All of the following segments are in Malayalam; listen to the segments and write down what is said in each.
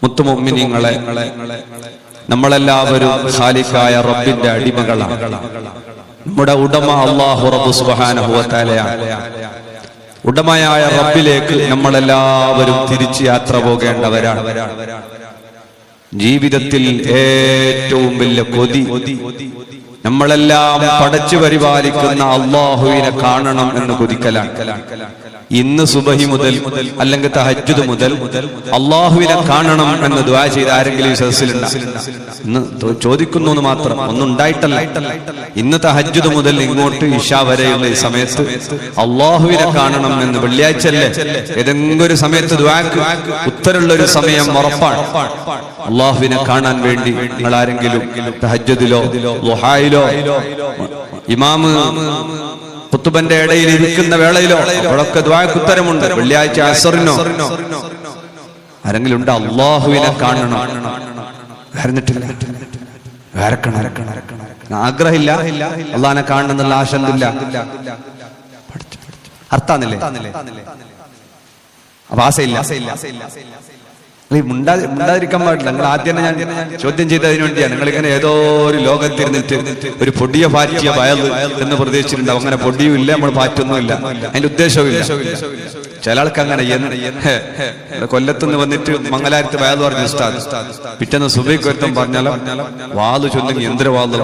മുത്തുമുഅ്മിനീങ്ങളെ, നമ്മളെല്ലാവരും ഖാലിഖായ റബ്ബിന്റെ അടിമകളാണ്. നമ്മുടെ ഉടമ അല്ലാഹു റബ്ബ് സുബ്ഹാനഹു വ തആലയാണ്. ഉടമയായ റബ്ബിലേക്ക് നമ്മളെല്ലാവരും തിരിച്ച് യാത്ര പോകേണ്ടവരാണ്. ജീവിതത്തിൽ ഏറ്റവും വലിയ കൊതി നമ്മളെല്ലാം പടച്ചു പരിപാലിക്കുന്ന അല്ലാഹുവിനെ കാണണം എന്ന് കൊതിക്കലാണ്. ഇന്ന് സുബഹി മുതൽ അല്ലെങ്കിൽ തഹജ്ജുദ് മുതൽ അല്ലാഹുവിനെ കാണണം എന്ന് ദുആ ചെയ്ത ആരെങ്കിലും ഈ സദസ്സിലുണ്ടോ? ഇന്ന് ചോദിക്കുന്നു എന്ന് മാത്രം, ഒന്നും ഉണ്ടായിട്ടല്ല. ഇന്ന് തഹജ്ജുദ് മുതൽ ഇങ്ങോട്ട് ഇശാ വരെയുള്ള ഈ സമയത്ത് അല്ലാഹുവിനെ കാണണം എന്ന്, വെള്ളിയാഴ്ചയല്ലേ, ഏതെങ്കിലും ഒരു സമയത്ത് ദുആക്ക് ഉത്തരമുള്ള ഒരു സമയം ഉറപ്പാണ്. അല്ലാഹുവിനെ കാണാൻ വേണ്ടി നിങ്ങൾ ആരെങ്കിലും തഹജ്ജുദിലോ ളുഹായിലോ ഇമാമ് ഖുതുബന്റെ ഇടയിൽ ഇരിക്കുന്ന വേളയിലോ അവിടൊക്കെ ദുആക്ക് ഉത്തരമുണ്ട്. വെള്ളിയാഴ്ച അസ്റിനോ ആരെങ്കിലും ഉണ്ട് അല്ലാഹുവിനെ കാണണം അറിഞ്ഞിട്ടില്ല? ആഗ്രഹമില്ല, അള്ളാഹിനെ കാണണം എന്നുള്ള ആശങ്കയില്ല. അർത്ഥാന്നില്ലേ? അപ്പൊ ആശയില്ല. മുണ്ടാതിരിക്കാൻ പാടില്ല. നിങ്ങൾ ആദ്യം ഞാൻ ചോദ്യം ചെയ്തതിനു വേണ്ടിയാണ്. നിങ്ങളിങ്ങനെ ഏതോ ഒരു ലോകത്തിരുന്നിട്ട് ഒരു പൊടിയ പാറ്റിയ വയൽ എന്ന് പ്രതീക്ഷിച്ചിട്ടുണ്ടാവും. അങ്ങനെ പൊടിയും ഇല്ല, നമ്മൾ പാറ്റൊന്നുമില്ല, അതിന്റെ ഉദ്ദേശവും ഇല്ല. ചില ആൾക്ക് അങ്ങനെ കൊല്ലത്തുനിന്ന് വന്നിട്ട് മംഗലാരത്ത് വയൽ പറഞ്ഞു ഉസ്താദ്, പിറ്റേന്ന് സുബൈക്ക് ഒരുത്തം പറഞ്ഞാലോ വാല് ചൊല്ലെങ്കിൽ എന്തൊരു വാല്,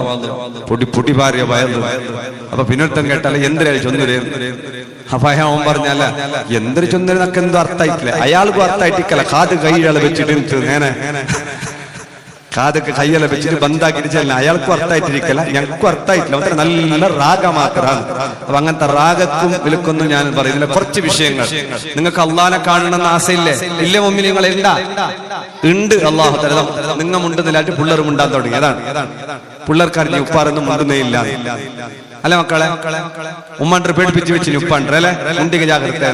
പൊടി പാറിയ വയൽ. അപ്പൊ പിന്നൊരുത്തം കേട്ടാലോ എന്തിനായി ചൊന്നൂര്. അപ്പൊ അവൻ പറഞ്ഞല്ല എന്തൊരു ചൊന്നൊക്കെ എന്തോ അർത്ഥമായിട്ടില്ല. അയാൾക്കും അർത്ഥമായിട്ടില്ല. കാത് കൈയാളെ വെച്ചിട്ട് നേരെ കാതൊക്കെ കയ്യല വെച്ചിട്ട് ബന്ധാക്കിടിച്ചല്ല. അയാൾക്കും അർത്ഥമായിട്ടിരിക്കല, ഞങ്ങൾക്കും അർത്ഥമായിട്ടില്ല. അത്ര നല്ല രാഗ മാത്രമാണ്. അപ്പൊ അങ്ങനത്തെ രാഗക്കും വിലക്കൊന്നും ഞാൻ പറയുന്നില്ല. കുറച്ച് വിഷയങ്ങൾ നിങ്ങൾക്ക് അള്ളാഹിനെ കാണണമെന്ന് ആശയില്ലേ? ഇല്ല മമ്മി, നിങ്ങൾ ഉണ്ടാ ഉണ്ട്. അള്ളാഹു തആല നിങ്ങൾ മുണ്ടുന്നില്ലാട്ട് പിള്ളേർ മുണ്ടാൻ തുടങ്ങി. അതാണ് പിള്ളേർക്കറിഞ്ഞ് ഉപ്പാറൊന്നും മുണ്ടുന്നേ ഇല്ല അല്ലെ മക്കളെ? ഉമ്മാണ്ടർ പേടിപ്പിച്ച് വെച്ചിന് ഉപ്പാണ്ടർ അല്ലെ? മുണ്ടിക ജാഗ്രത,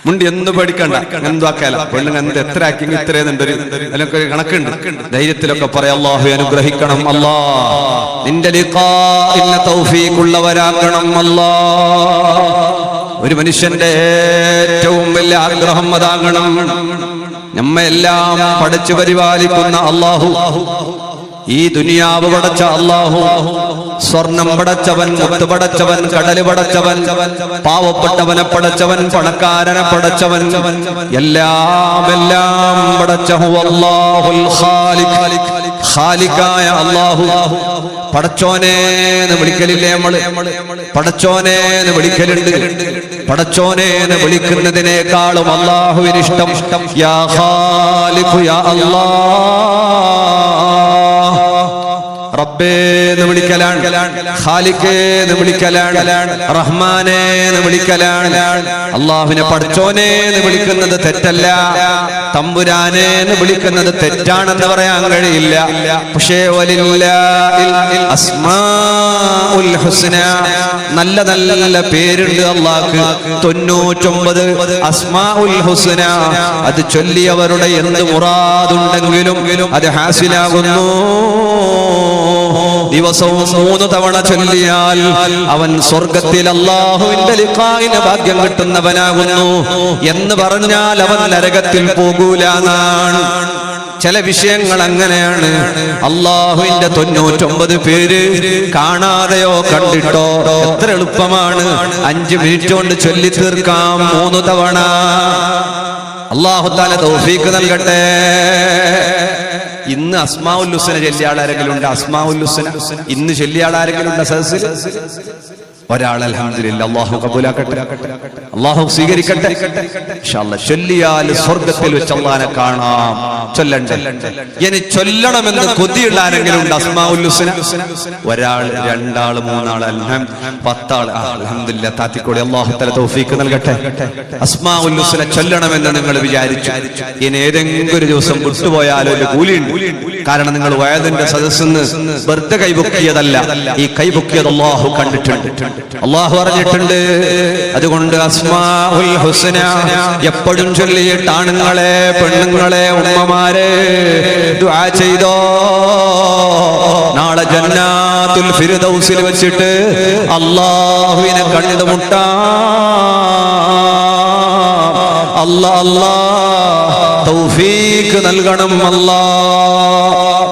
മുണ്ടി എന്ന് പേടിക്കണ്ട, എന്താക്കാല പെണ്ണുങ്ങൾ എന്ത് എത്ര ആക്കിയെങ്കിൽ ഇത്രയെന്നുണ്ടൊരു അതിനൊക്കെ കണക്കുണ്ട്. ധൈര്യത്തിലൊക്കെ പറയാം അല്ലാഹു അനുഗ്രഹിക്കണം, അല്ലാ നിന്റെ ലിഖാഇന് തൗഫീഖുള്ളവരാകണം അല്ലാ. ഒരു മനുഷ്യന്റെ ഏറ്റവും വലിയ ആഗ്രഹം അതാകണം. നമ്മെല്ലാം പഠിച്ചു പരിപാലിക്കുന്ന അല്ലാഹു, ഈ ദുനിയാവ് പടച്ച അല്ലാഹു, സ്വർണം പടച്ചവൻ, മുത്ത് പടച്ചവൻ, കടല് പടച്ചവൻ, പാവപ്പെട്ടവനെ പടച്ചവൻ, പണക്കാരനെ പടച്ചവൻ, എല്ലാം പടച്ചഹു അല്ലാഹുൽ ഖാലിഖ്. ഖാലിഖായ അല്ലാഹു പടച്ചോനേന്ന് വിളിക്കലില്ലേ നമ്മള്? പടച്ചോനേന്ന് വിളിക്കലുണ്ട്. പടച്ചോനേന്ന് വിളിക്കുന്നതിനേക്കാളും അല്ലാഹുവിന് ഇഷ്ടം യാ ഖാലിഖു യാ അല്ലാഹ് റബ്ബേന്ന് വിളിക്കലാണ്, ഖാലിഖേന്ന് വിളിക്കലാണ്, റഹ്മാനേന്ന് വിളിക്കലാണ്. അല്ലാഹുവിനെ പടച്ചോനേന്ന് വിളിക്കുന്നത് തെറ്റല്ല, തമ്പുരാനേന്ന് വിളിക്കുന്നത് തെറ്റാണെന്ന് പറയാൻ കഴിയില്ല. പക്ഷേ വലില്ലാഹിൽ അസ്മാഉൽ ഹുസ്ന, നല്ല നല്ല പേരുണ്ട് അല്ലാഹുക്ക്. 99 അസ്മാഉൽ ഹുസ്ന. അത് ചൊല്ലിയവരുടെ എന്ത് മുറാദുണ്ടെങ്കിലും അത് ഹാസിലാകുന്നു. ദിവസവും 3 തവണ ചൊല്ലിയാൽ അവൻ സ്വർഗത്തിൽ അല്ലാഹുവിന്റെ ലിഖാഇന് ഭാഗ്യം കിട്ടുന്നവനാകുന്നു എന്ന് പറഞ്ഞാൽ അവൻ നരകത്തിൽ പോകൂല എന്നാണ്. ചില വിഷയങ്ങൾ അങ്ങനെയാണ്. അല്ലാഹുവിന്റെ 99 പേര് കാണാതെയോ കണ്ടിട്ടോ എത്ര എളുപ്പമാണ്. 5 മിനിറ്റ് കൊണ്ട് ചൊല്ലി തീർക്കാം 3 തവണ. അല്ലാഹു തആല തൗഫീഖ് നൽകട്ടെ. ഇന്ന് അസ്മാഉൽ ഹുസ്ന ചൊല്ലിയ ആളാരെങ്കിലും ഉണ്ട്? അസ്മാഉൽ ഹുസ്ന ഇന്ന് ചൊല്ലിയ ആളാരെങ്കിലും ഉണ്ട് സദസ്സിൽ? ഒരാൾ അൽഹംദുലില്ലാഹ്, അല്ലാഹു കബൂലാക്കട്ടെ, അല്ലാഹു സ്വീകരിക്കട്ടെ. ഇൻഷാ അല്ലാഹ് ചൊല്ലിയാൽ സ്വർഗ്ഗത്തിൽ വെച്ച് അല്ലാഹനെ കാണാം. ചൊല്ലണ്ടേ? ഇനി ചൊല്ലണമെന്ന് കൊതിയുള്ള ആരെങ്കിലും ഉണ്ട് അസ്മാഉൽ ഹുസ്ന? ഒരാൾ, 2 ആൾ, 3 ആൾ, 10 ആൾ. അൽഹംദുലില്ലാഹ്, താത്തിക്കോടി അല്ലാഹു തആല തൗഫീഖ് നൽകട്ടെ. അസ്മാഉൽ ഹുസ്ന ചൊല്ലണമെന്ന് നിങ്ങൾ വിചാരിച്ചു, ഇനി ഏതെങ്കിലും ഒരു ദിവസം വിട്ടുപോയാലോ ഒരു കൂലിയുണ്ട്. കാരണം നിങ്ങൾ വയതിന്റെ സദസ്സിന്ന് വെറുതെ കൈപൊക്കിയതല്ല, ഈ കൈപൊക്കിയത് അല്ലാഹു കണ്ടിട്ടുണ്ട്, അല്ലാഹു അറിഞ്ഞിട്ടുണ്ട്. അതുകൊണ്ട് അസ്മാഉൽ ഹുസ്ന എപ്പോഴും ചൊല്ലിയിട്ട് ആണുങ്ങളെ, പെണ്ണുങ്ങളെ, ഉമ്മമാരെ ദുആ ചെയ്തോ. നാളെ ജന്നാത്തുൽ ഫിർദൗസിൽ വെച്ചിട്ട് അല്ലാഹുവിനെ കണ്ടുമുട്ടാം. അല്ലാഹ് തൗഫീഖ് നൽകണം അല്ലാഹ്.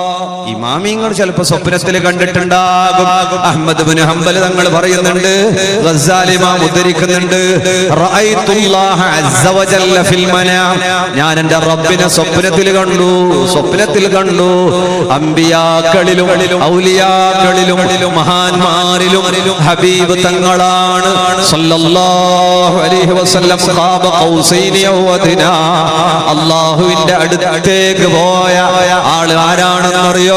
ഇമാമിങ്ങൾ ചിലപ്പോ സ്വപ്നത്തിൽ കണ്ടിട്ടുണ്ടാകും. അഹ്മദ് ഇബ്നു ഹംബൽ തങ്ങൾ പറയുന്നുണ്ട്, ഗസ്സാലി ഇമാം ഉദ്ധരിക്കുന്നുണ്ട്, റഅയ്തുല്ലാഹ അസ്സ വജല്ല ഫിൽ മനാം, ഞാൻ എൻ്റെ റബ്ബിനെ സ്വപ്നത്തിൽ കണ്ടു, സ്വപ്നത്തിൽ കണ്ടു. അംബിയാക്കളിലും ഔലിയാക്കളിലും മഹാന്മാരിലും ഹബീബ് തങ്ങളാണ് സല്ലല്ലാഹു അലൈഹി വസല്ലം ഖാബ ഖൗസൈനി ഔ അദ്നാ. അല്ലാഹുവിന്റെ അടുത്തേക്ക് പോയ ആൾ ആരാണെന്നറിയോ?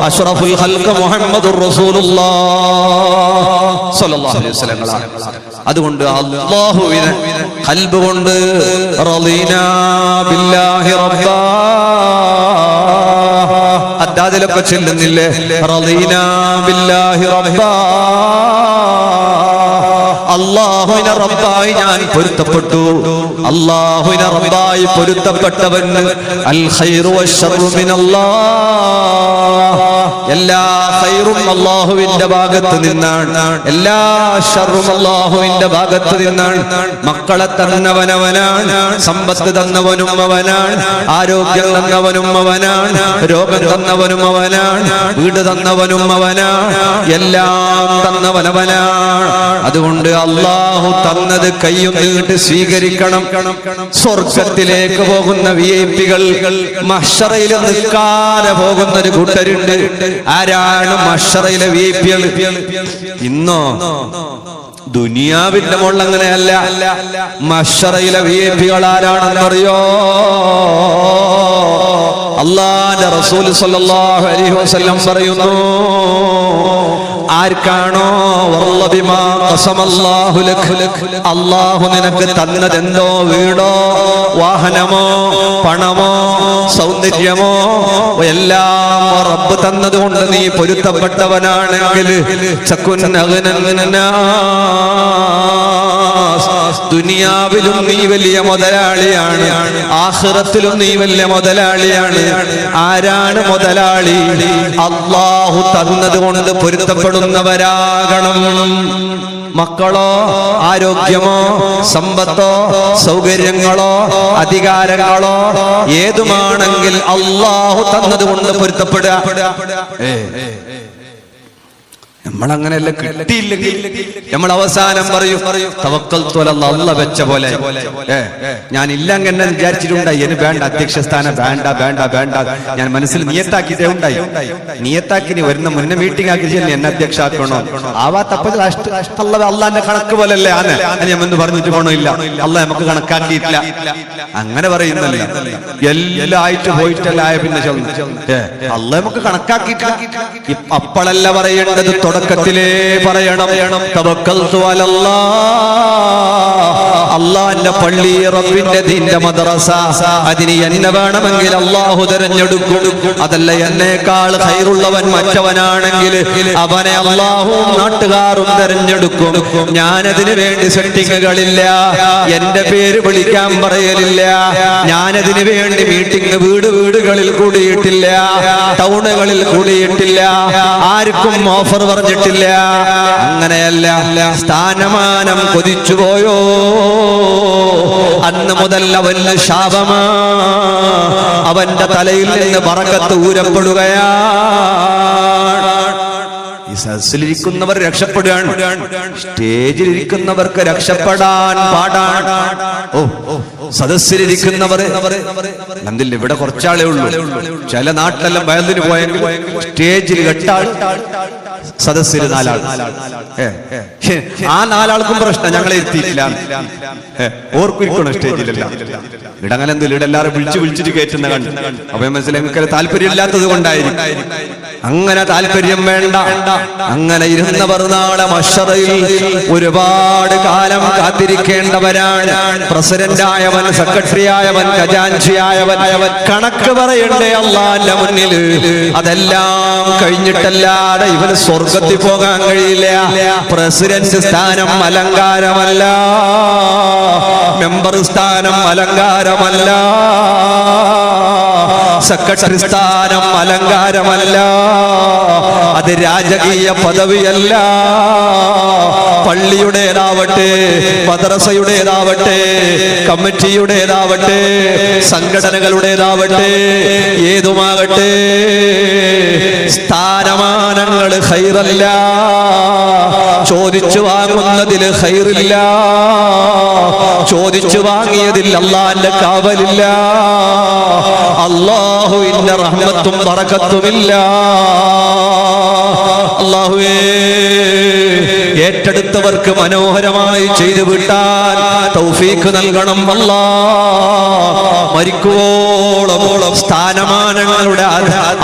അഷ്റഫുൽ ഖൽഖ് മുഹമ്മദുർ റസൂലുള്ളാഹ് സ്വല്ലല്ലാഹു അലൈഹി വസല്ലം. അതുകൊണ്ട് അല്ലാഹുവിനെ ഖൽബ് കൊണ്ട് റളീനാ ബില്ലാഹി റബ്ബാ, അദ്ദാദിലൊക്കെ ചെല്ലുന്നില്ലേ? റളീനാ ബില്ലാഹി റബ്ബാ, അല്ലാഹുവിനെ റബ്ബായി ഞാൻ പൊരുത്തപ്പെട്ടു. അല്ലാഹുവിനെ റബ്ബായി പൊരുത്തപ്പെട്ടവന് അൽ ഖൈറു വശർറു മിനല്ലാഹ്, എല്ലാ ഖൈറും അല്ലാഹുവിന്റെ ഭാഗത്ത് നിന്നാണ്, എല്ലാ ശർറും അല്ലാഹുവിന്റെ ഭാഗത്ത് നിന്നാണ്. മക്കളെ തന്നവനവനാണ്, സമ്പത്ത് തന്നവനും അവനാണ്, ആരോഗ്യം തന്നവനും അവനാണ്, രോഗം തന്നവനും അവനാണ്, വീട് തന്നവനും അവനാണ്, എല്ലാം തന്നവനവനാണ്. അതുകൊണ്ട് അല്ലാഹു തന്നത് കയ്യും നീട്ടി സ്വീകരിക്കണം. സ്വർഗത്തിലേക്ക് പോകുന്ന വിഐപികൾ മഹ്ശറയിൽ നിൽക്കാതെ പോകുന്ന ഒരു കൂട്ടരുണ്ട്. ആരാണ് മഹ്ശറയിലെ വിഐപികൾ? ഇന്നോ ദുനിയാവിന്റെ മുകളിൽ അങ്ങനെയല്ല. മഹ്ശറയിലെ വിഐപികൾ ആരാണെന്നറിയോ? അല്ലാഹുവിന്റെ റസൂൽ സ്വല്ലല്ലാഹു അലൈഹി വസല്ലം പറയുന്നു, ആർക്കാണോ അല്ലാഹു നിനക്ക് തന്നതെന്തോ, വീടോ വാഹനമോ പണമോ സൗന്ദര്യമോ എല്ലാം റബ്ബ് തന്നതുകൊണ്ട് നീ പൊരുത്തപ്പെട്ടവനാണെങ്കിൽ ദുനിയാവിലും നീ വലിയ മുതലാളിയാണ്, ആഖിറത്തിലും നീ വലിയ മുതലാളിയാണ്. ആരാണ് മുതലാളി? അല്ലാഹു തന്നതുകൊണ്ട് പൊരുത്തപ്പെടുന്നവരാകണം. മക്കളോ ആരോഗ്യമോ സമ്പത്തോ സൗകര്യങ്ങളോ അധികാരങ്ങളോ ഏതുമാണെങ്കിൽ അല്ലാഹു തന്നതുകൊണ്ട് പൊരുത്തപ്പെടുക. നമ്മളങ്ങനെയല്ല, കിട്ടിയില്ലെങ്കിൽ നമ്മൾ അവസാനം പറയും തവക്കൽതു അലല്ലാഹ്, അല്ലാഹ് വെച്ച പോലെ. ഞാൻ ഇല്ലങ്ങനെ വിചാരിച്ചിട്ടുണ്ടായി, എന്നെ വേണ്ട, അധ്യക്ഷ സ്ഥാനം വേണ്ട വേണ്ട വേണ്ട, ഞാൻ മനസ്സിൽ നിയത്താക്കിയിട്ടേ ഉണ്ടായി. നിയത്താക്കി നീ വരുന്ന മുന്നേ മീറ്റിംഗ് ആക്കി എന്നെ അധ്യക്ഷ ആക്കണോ? ആവാത്തപ്പോൾ അള്ളാന്റെ കണക്ക് പോലല്ലേ ആണ് ഞാൻ എന്ന് പറഞ്ഞിട്ട് പോണോ? ഇല്ല, അള്ളാഹ് നമുക്ക് കണക്കാക്കിയിട്ടില്ല. അങ്ങനെ പറയുന്നല്ല, എല്ലാം ആയിട്ട് പോയിട്ടല്ല ആയ പിന്നെ അള്ളാഹ് നമുക്ക് കണക്കാക്കിയിട്ടില്ല. അപ്പോഴല്ല പറയേണ്ടത്, തുടക്കത്തിലേ പറയണം. തവക്കൽതു അലല്ലാഹ്, അള്ളാന്റെ പള്ളി, റബ്ബിന്റെ ദീന്റെ മദ്രസ, അതിന് എന്നെ വേണമെങ്കിൽ അള്ളാഹു തിരഞ്ഞെടുക്കും. അതല്ല എന്നേക്കാൾ ഖൈറുള്ളവൻ മറ്റവനാണെങ്കിൽ അവനെ അള്ളാഹുവും നാട്ടുകാരും തിരഞ്ഞെടുക്കും. ഞാനതിനു വേണ്ടി സെറ്റിങ്ങുകളില്ല, എന്റെ പേര് വിളിക്കാൻ പറയലില്ല, ഞാനതിനു വേണ്ടി മീറ്റിംഗ് വീടുകളിൽ കൂടിയിട്ടില്ല, ടൗണുകളിൽ കൂടിയിട്ടില്ല, ആർക്കും ഓഫർ പറഞ്ഞിട്ടില്ല. അങ്ങനെയല്ല, സ്ഥാനമാനം കൊതിച്ചുപോയോ അന്ന് മുതൽ അവന് ശാപമാ, അവന്റെ തലയിൽ നിന്ന് ബറക്കത്ത് ഊരപ്പെടുകയാണ്. ഈ സദസ്സിലിരിക്കുന്നവർ രക്ഷപ്പെടുകയാണ്, സ്റ്റേജിലിരിക്കുന്നവർക്ക് രക്ഷപ്പെടാൻ പാടാണ്. സദസ്സിലിരിക്കുന്നവർ എന്തില്ല, ഇവിടെ കുറച്ചാളേ ഉള്ളൂ. ചില നാട്ടിലെല്ലാം വയലിന് പോയെങ്കിൽ സ്റ്റേജിൽ 8 ആൾ, സദസ്സിൽ 4 ആൾ. ആ 4 ആൾക്കും പ്രശ്നം, ഞങ്ങളെ എത്തിയിട്ടില്ല, ഓർക്കിരിക്കണം സ്റ്റേജിലല്ല. ഇടങ്ങനെ എന്തില്ല, ഇടെല്ലാരും വിളിച്ചിട്ട് കയറ്റുന്ന കണ്ടു. അപ്പൊ മനസ്സിലായി താല്പര്യം ഇല്ലാത്തത് കൊണ്ടായിരിക്കും. അങ്ങനെ താല്പര്യം വേണ്ട. അങ്ങനെ ഇരുന്നവർ നാളെ മഹ്ശറയിൽ ഒരുപാട് കാലം കാത്തിരിക്കേണ്ടവരാണ്. പ്രസിഡന്റ് ആയവൻ, സെക്രട്ടറി ആയവൻ, ഖജാൻജി ആയവൻ, കണക്ക് പറയണ്ടേ അല്ലാഹുവിന്റെ മുന്നിൽ. അതെല്ലാം കഴിഞ്ഞിട്ടല്ലാതെ ഇവന് സ്വർഗത്തിൽ പോകാൻ കഴിയില്ല. പ്രസിഡന്റ് സ്ഥാനം അലങ്കാരമല്ല, മെമ്പർ സ്ഥാനം അലങ്കാരമല്ല, സെക്രട്ടറി സ്ഥാനം അലങ്കാരമല്ല, അത് രാജകീയ പദവിയല്ല. പള്ളിയുടേതാവട്ടെ, മദ്രസയുടേതാവട്ടെ, കമ്മിറ്റിയുടേതാവട്ടെ, സംഘടനകളുടേതാവട്ടെ, ഏതുമാകട്ടെ, സ്ഥാനമാനങ്ങൾ ഖൈറല്ല. ചോദിച്ചു വാങ്ങുന്നതിൽ ഖൈറില്ല, ചോദിച്ചു വാങ്ങിയതിൽ അല്ലാഹുവിന്റെ കാവലില്ല, അല്ലാഹുവിന്റെ റഹ്മത്തും ബറകത്തുമില്ല. അല്ലാഹുവേ, ഏറ്റെടുത്തവർക്ക് മനോഹരമായി ചെയ്തു വിട്ടാൻ തൗഫീഖ് നൽകണം അല്ലാഹ്. മരിക്കുവോളം സ്ഥാനമാനങ്ങളുടെ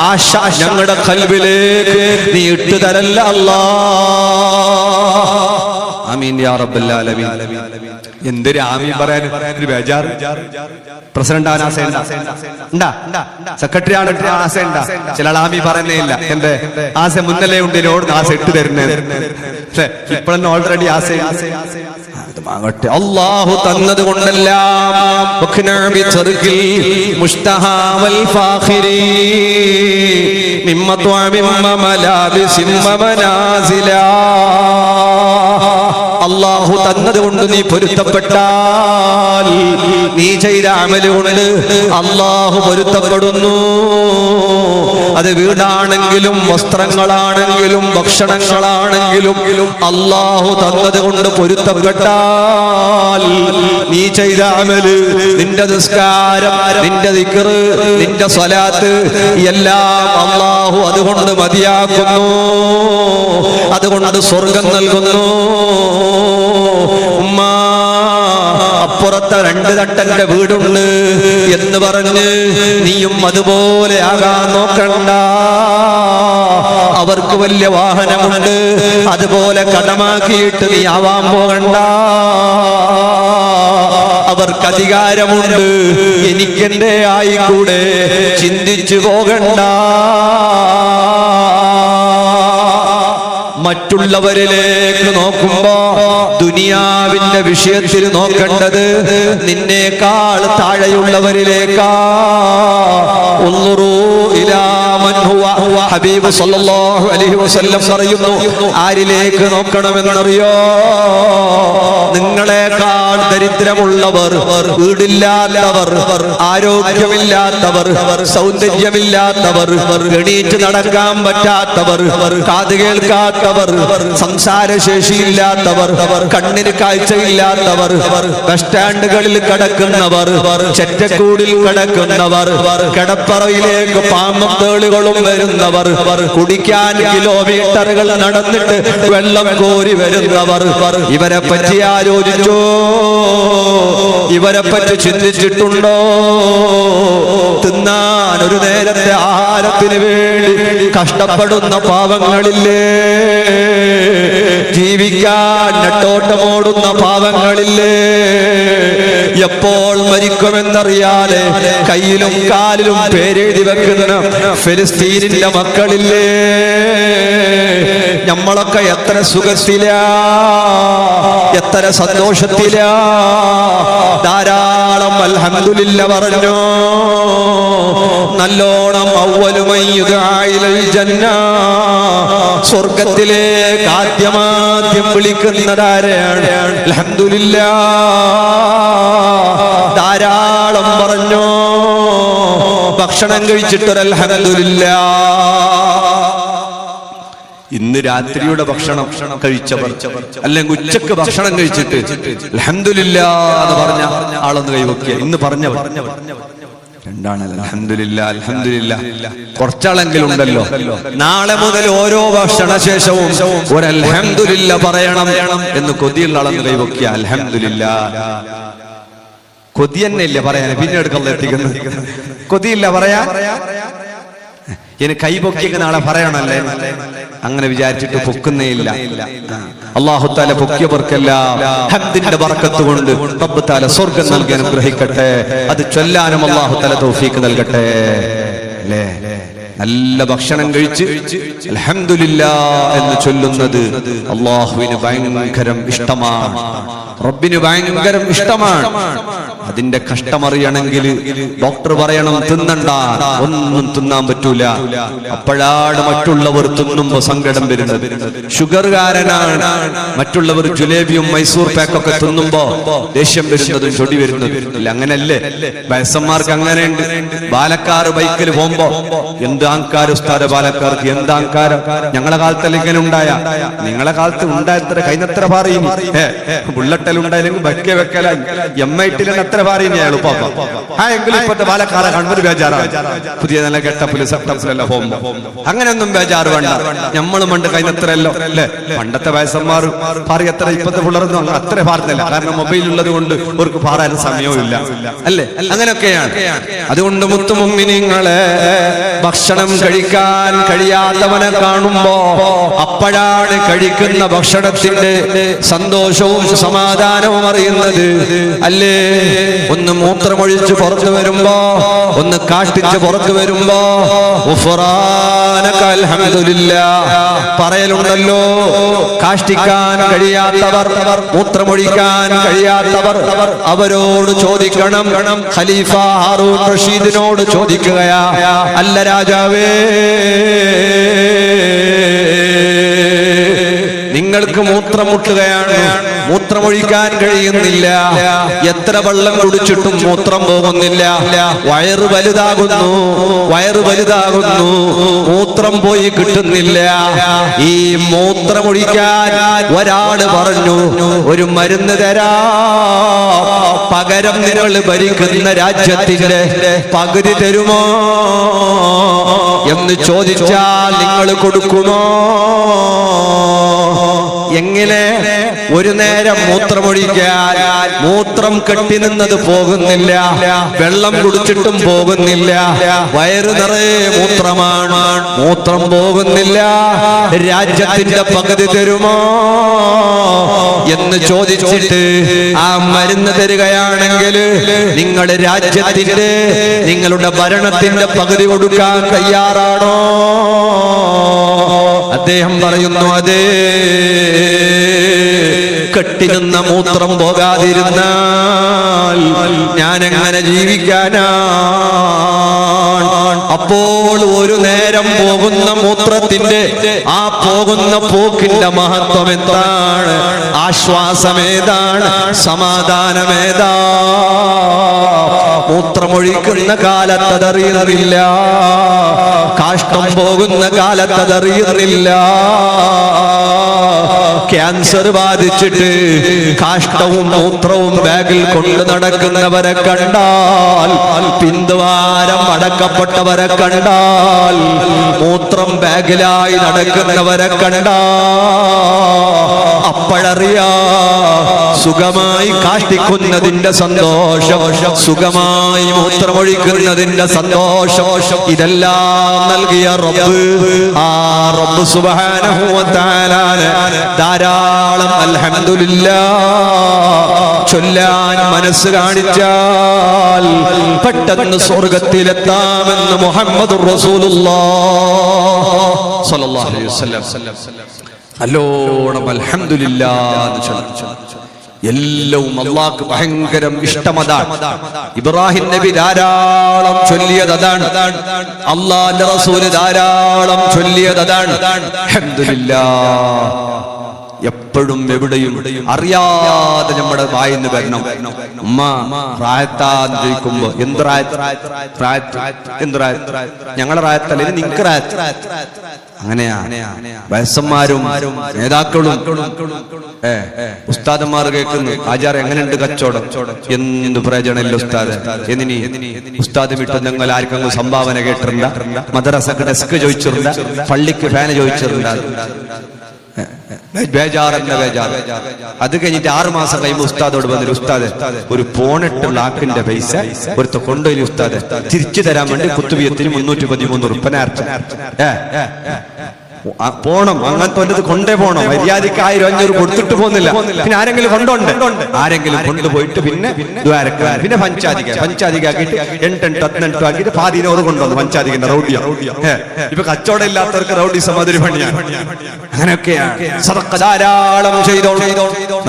ആശ ഞങ്ങളുടെ ഖൽബിലേക്ക് നീ ഇട്ടു തരല്ല അല്ലാഹ്. ആമീൻ യാ റബ്ബൽ ആലമീൻ. എന്തൊരു ആമീൻ പറയാൻ ഒരു ബേജാറ്. പ്രസിഡന്റ് ആവാൻ ആശയുണ്ടാ? സെക്രട്ടറി ആണ് ആശയുണ്ടാ? ചില ആമീൻ പറയുന്നേ ഇല്ല. എന്റെ ആശ മുന്നലേ ഉണ്ട്, ഓടുന്ന ആശ ഇട്ട് തരുന്നത്. ഇപ്പോഴെന്നെ ഓൾറെഡി ആശ അല്ലാഹു തന്നത് കൊണ്ടെല്ലാം അല്ലാഹു തന്നത് കൊണ്ട് നീ പൊരുത്തപ്പെട്ടാൽ, നീ ചെയ്ത അമല് കൊണ്ട് അല്ലാഹു പൊരുത്തപ്പെടുന്നു. അത് വീടാണെങ്കിലും വസ്ത്രങ്ങളാണെങ്കിലും ഭക്ഷണങ്ങളാണെങ്കിലും അല്ലാഹു തന്നത് കൊണ്ട് പൊരുത്തപ്പെട്ടാൽ, നീ ചെയ്ത അമല്, നിന്റെ നിസ്കാരം, നിന്റെ ദിക്ർ, നിന്റെ സ്വലാത്ത് എല്ലാം അല്ലാഹു അതുകൊണ്ട് മതിയാക്കുന്നു, അതുകൊണ്ട് സ്വർഗം നൽകുന്നു. ഉമ്മ, അപ്പുറത്തെ 2 തട്ടന്റെ വീടുണ്ട് എന്ന് പറഞ്ഞ് നീയും അതുപോലെ ആകാൻ നോക്കണ്ട. അവർക്ക് വലിയ വാഹനമുണ്ട്, അതുപോലെ കടമാക്കിയിട്ട് നീ ആവാൻ പോകണ്ട. അവർക്ക് അധികാരമുണ്ട്, എനിക്കെന്റെ ആയിക്കൂടെ ചിന്തിച്ചു പോകണ്ട. മറ്റുള്ളവരിലേക്ക് നോക്കുമ്പോ ദുനിയാവിന്റെ വിഷയത്തിൽ നോക്കേണ്ടത് നിന്നേക്കാൾ താഴെയുള്ളവരിലേക്കാ. ഹബീബ് സല്ലല്ലാഹു അലൈഹി വസല്ലം പറയുന്നു, ആരിലേക്ക് നോക്കണമെന്നറിയോ? നിങ്ങളെക്കാൾ ദരിദ്രമുള്ളവർ, വീടില്ലാത്തവർ, ആരോഗ്യമില്ലാത്തവർ, സൗന്ദര്യമില്ലാത്തവർ, എണീറ്റ് നടക്കാൻ പറ്റാത്തവർ, കാത് കേൾക്കാത്തവർ, സംസാരശേഷിയില്ലാത്തവർ, കണ്ണിന് കാഴ്ചയില്ലാത്തവർ, ബസ് സ്റ്റാൻഡുകളിൽ കിടക്കുന്നവർ, ചെറ്റക്കൂടിൽ കിടക്കുന്നവർ, കിടപ്പറയിലേക്ക് പാമ്പും തേളുകളും വരുന്നവർ, കുടിക്കാൻ കിലോമീറ്ററുകൾ നടന്നിട്ട് വെള്ളം കോരി വരുന്നവർ, ഇവരെ പറ്റി ആലോചിച്ചോ? ഇവരെ പറ്റി ചിന്തിച്ചിട്ടുണ്ടോ? തിന്നാൻ ഒരു നേരത്തെ ആഹാരത്തിന് വേണ്ടി കഷ്ടപ്പെടുന്ന പാവങ്ങളില്ലേ? ജീവിക്കാൻ നെട്ടോട്ടമോടുന്ന പാവങ്ങളില്ലേ? എപ്പോൾ മരിക്കുമെന്നറിയാതെ കയ്യിലും കാലിലും പേരെഴുതി വെക്കുന്ന ഫിലിസ്തീനിന്റെ മക്കളില്ലേ? നമ്മളൊക്കെ എത്ര സുഖത്തിലാ, എത്ര സന്തോഷത്തിലാ. ധാരാളം അൽഹംദുലില്ലാ പറഞ്ഞു. നല്ലോണം സ്വർഗത്തിലേക്ക് ആദ്യമാദ്യം വിളിക്കുന്നതാരെയാണ്? അൽഹംദുലില്ലാ. ധാരാളം പറഞ്ഞു. ഭക്ഷണം കഴിച്ചിട്ടൊരു അൽഹംദുലില്ലാ. ഇന്ന് രാത്രിയുടെ ഭക്ഷണം കഴിച്ചവർ, അല്ലെങ്കിൽ ഉച്ചക്ക് ഭക്ഷണം കഴിച്ചിട്ട് അൽഹംദുലില്ലാ എന്ന് പറഞ്ഞ ആളൊന്ന് കൈവക്കിയ. ഇന്ന് പറഞ്ഞവർ രണ്ടാണ്. അൽഹംദുലില്ലാ, അൽഹംദുലില്ലാ. കുറച്ചാളെങ്കിലും ഉണ്ടല്ലോ. നാളെ മുതൽ ഓരോ ഭക്ഷണശേഷവും ഒരു അൽഹംദുലില്ലാ പറയണം എന്ന് കൊതിയുള്ള ആളൊന്ന് കൈവക്കിയ. അൽഹംദുലില്ലാ. കൊതി തന്നെ ഇല്ല പറയാൻ, പിന്നീട് കള്ളെത്തിക്കുന്നത്. കൊതിയില്ല പറയാ. ഇനി കൈപൊക്കിയൊക്കെ നാളെ പറയണല്ലേ, അങ്ങനെ വിചാരിച്ചിട്ട് പൊക്കുന്നേ ഇല്ല. അല്ലാഹു തആല പൊക്കിയവർക്കെല്ലാം ഹംദിന്റെ ബർക്കത്ത് കൊണ്ട് റബ്ബ് തആല സ്വർഗ്ഗം നൽകി അനുഗ്രഹിക്കട്ടെ. അത് ചൊല്ലാനും അല്ലാഹു തആല തൗഫീഖ് നൽകട്ടെ. അല്ലേ? നല്ല ഭക്ഷണം കഴിച്ച് അൽഹംദുലില്ലാ എന്ന് ചൊല്ലുന്നത് അല്ലാഹുവിന് ഭയങ്കരം ഇഷ്ടമാണ്. റബ്ബിന് ഭയങ്കര ഇഷ്ടമാണ്. അതിന്റെ കഷ്ടമറിയണമെങ്കിൽ ഡോക്ടർ പറയണം തിന്നണ്ട, ഒന്നും തിന്നാൻ പറ്റൂല. അപ്പോഴാണ് മറ്റുള്ളവർ തിന്നുമ്പോ സങ്കടം വരുന്നത്. ഷുഗർകാരനാണ് മറ്റുള്ളവർ ജിലേബിയും മൈസൂർ പാക്കൊക്കെ തിന്നുമ്പോ ദേഷ്യം വരുന്നതും ചൊടി വരുന്നതും. ഇല്ല, അങ്ങനല്ലേ വയസ്സന്മാർക്ക് അങ്ങനെയുണ്ട്. ബാലക്കാർ ബൈക്കിൽ പോകുമ്പോ എന്ത് ആൾക്കാർ ഉസ്താദ, ബാലക്കാർക്ക് എന്ത് ആൾക്കാരം. ഞങ്ങളെ കാലത്തല്ല ഇങ്ങനെ ഉണ്ടായ, നിങ്ങളെ കാലത്ത് ഉണ്ടായത്ര കൈനത്ര പറയും. ബുള്ളറ്റൽ ഉണ്ടായില്ലെങ്കിൽ ബക്കെ വെക്കല MIT അത്ര പറയുന്ന എളുപ്പം. എങ്കിലും ഇപ്പത്തെ ബാലക്കാരെ കാണുമ്പോൾ ബേജാറാണ്. പുതിയ നല്ല കെട്ടപ്പില് സെറ്റപ്പിലല്ല പോകുമ്പോ അങ്ങനെയൊന്നും ബേജാറ് വേണ്ട. നമ്മളും പണ്ട് കൈനത്രല്ലോ അല്ലെ. പണ്ടത്തെ വയസ്സന്മാർ പാറി എത്ര, ഇപ്പത്തെ പിള്ളേരൊന്നും അത്ര പാർന്നില്ല. കാരണം മൊബൈൽ ഉള്ളത് കൊണ്ട് അവർക്ക് പാറാൻ സമയവും ഇല്ല അല്ലേ. അങ്ങനെയൊക്കെയാണ്. അതുകൊണ്ട് മുത്തുമുമ്മിനീങ്ങളെ, ഭക്ഷണം കഴിക്കാൻ കഴിയാത്തവനെ കാണുമ്പോ അപ്പോഴാണ് കഴിക്കുന്ന ഭക്ഷണത്തിന്റെ സന്തോഷവും സമാധാനവും അറിയുന്നത് അല്ലേ. ഒന്ന് മൂത്രമൊഴിച്ച് പുറത്തു വരുമ്പോ, ഒന്ന് കാഷ്ടിച്ച് പുറത്തു വരുമ്പോ അൽഹംദുലില്ലാഹ് പറയലുണ്ടല്ലോ. കാഷ്ടിക്കാൻ കഴിയാത്തവർ, മൂത്രമൊഴിക്കാൻ കഴിയാത്തവർ അവരോട് ചോദിക്കണം. ഖലീഫ ഹാറൂൻ റഷീദിനോട് ചോദിക്കുകയാ, അല്ല രാജാവേ, നിങ്ങൾക്ക് മൂത്രം മുട്ടുകയാണ്, മൂത്രമൊഴിക്കാൻ കഴിയുന്നില്ല, എത്ര വെള്ളം കുടിച്ചിട്ടും മൂത്രം പോകുന്നില്ല, വയറ് വലുതാകുന്നു, മൂത്രം പോയി കിട്ടുന്നില്ല. ഈ മൂത്രമൊഴിക്കാൻ ഒരാള് പറഞ്ഞു, ഒരു മരുന്ന് തരാ, പകരം നിങ്ങൾ ഭരിക്കുന്ന രാജ്യത്തിന്റെ പകുതി തരുമോ എന്ന് ചോദിച്ചാൽ നിങ്ങൾ കൊടുക്കുമോ? എങ്ങനെ? ഒരു നേരം മൂത്രമൊഴിക്കാൻ മൂത്രം കെട്ടി നിന്നത് പോകുന്നില്ല, വെള്ളം കുടിച്ചിട്ടും പോകുന്നില്ല, വയറ് നിറയെ മൂത്രമാണ്, മൂത്രം പോകുന്നില്ല, രാജ്യത്തിന്റെ പകുതി തരുമോ എന്ന് ചോദിച്ചിട്ട് ആ മരുന്ന് തരികയാണെങ്കിൽ നിങ്ങൾ രാജ്യത്തിന്റെ, നിങ്ങളുടെ ഭരണത്തിന്റെ പകുതി കൊടുക്കാൻ തയ്യാറാണോ? അദ്ദേഹം പറയുന്നു, അതേ. കെട്ടിനിന്ന മൂത്രം പോകാതിരുന്നാൽ ഞാൻ എങ്ങനെ ജീവിക്കാനാ? അപ്പോൾ ഒരു നേരം പോകുന്ന മൂത്രത്തിന്റെ ആ പോകുന്ന പോക്കിന്റെ മഹത്വം എന്താണ്? ആശ്വാസമേതാണ്? സമാധാനമേതാ? മൂത്രമൊഴിക്കുന്ന കാലത്തതറിയുന്നില്ല, കാഷ്ടം പോകുന്ന കാലത്തതറിയുന്നില്ല. ക്യാൻസർ ബാധിച്ചിട്ട് കാഷ്ടവും മൂത്രവും ബാഗിൽ കൊണ്ട് നടക്കുന്നവരെ കണ്ടാൽ, പിന്തുവാരം അടക്കപ്പെട്ടവരെ കണ്ടാൽ, മൂത്രം ബാഗിലായി നടക്കുന്നവരെ കണ്ടാൽ അപ്പോഴറിയാ സുഖമായി കാഷ്ടിക്കുന്നതിന്റെ സന്തോഷം, സുഖമായി മൂത്രമൊഴിക്കുന്നതിന്റെ സന്തോഷം. ഇതെല്ലാം നൽകിയ റബ്ബ്, ആ റബ്ബ് സുബ്ഹാനഹു വ തആല ധാരാളം അൽഹംദുലില്ലാഹ് ചൊല്ലാൻ മനസ്സ് കാണിച്ചാൽ പെട്ടെന്ന് സ്വർഗത്തിലെത്താമെന്ന് മുഹമ്മദുർ റസൂലുള്ളാഹ് സ്വല്ലല്ലാഹു അലൈഹി വസല്ലം നല്ലോണം അൽഹംദുലില്ലാഹ് എന്ന് ചൊല്ലും. എല്ലാം അല്ലാഹുക്ക് ഭയങ്കരം ഇഷ്ടമതാണ്. ഇബ്രാഹിം നബി ധാരാളം ചൊല്ലിയതാണ്, അല്ലാഹുവിന്റെ റസൂല് ധാരാളം ചൊല്ലിയതാണ്. അൽഹംദുലില്ലാഹ് എപ്പോഴും എവിടെയും അറിയാതെ നമ്മുടെ വായിന്ന് വരണം. ഉമ്മ റായത്താന്ന് ചോദിക്കുമ്പോ എന്ത് റായത്ത്, ഞങ്ങളെ റായത്തല്ല, നിനക്ക് റായത്ത്. അങ്ങനെയാ വയസ്സന്മാരും നേതാക്കളും ഉസ്താദന്മാർ കേൾക്കുന്നു, ആചാരം എങ്ങനെയുണ്ട് കച്ചവടം? എന്ത് പ്രയോജനമില്ല ഉസ്താദ്. എന്നിനി ഉസ്താദ് വിട്ട് നിങ്ങൾ ആർക്കെങ്കിലും സംഭാവന കേട്ടിരുന്ന, മദ്രസക്ക് ഡെസ്ക് ചോദിച്ചിരുന്ന, പള്ളിക്ക് ഫാന് ചോദിച്ചിരുന്ന, ബേജാറെന്ന ബേജാർ. അത് കഴിഞ്ഞിട്ട് 6 മാസം കഴിയുമ്പോൾ ഉസ്താദോട് വന്നിട്ട്, ഉസ്താദ് ഒരു 18 ലാഖിന്റെ പൈസ ഒരുത്ത കൊണ്ടുപോയി ഉസ്താദ് തിരിച്ചു തരാൻ വേണ്ടി കുത്തുബിയത്തിന് 313 ഉറുപ്പ നേർച്ച. പോണം, അങ്ങനത്തെ ഒന്നത് കൊണ്ടേ പോണം. മര്യാദക്ക് 1000-500 കൊടുത്തിട്ട് പോകുന്നില്ല. പിന്നെ ആരെങ്കിലും കൊണ്ടോണ്ട്, ആരെങ്കിലും കൊണ്ടുപോയിട്ട് പിന്നെ ദ്വാരക്കാൻ, പിന്നെ പഞ്ചാധികാക്കിയിട്ട് 8-8 ആക്കിയിട്ട് പാതിനോറ് കൊണ്ടുവന്നു. പഞ്ചാധികന്റെ റൗഡിയ. ഇപ്പൊ കച്ചവടം ഇല്ലാത്തവർക്ക് റൗഡി സമാതിരി പണിയാണ്. അങ്ങനെയൊക്കെയാണ്. സദഖ ധാരാളം ചെയ്തോ,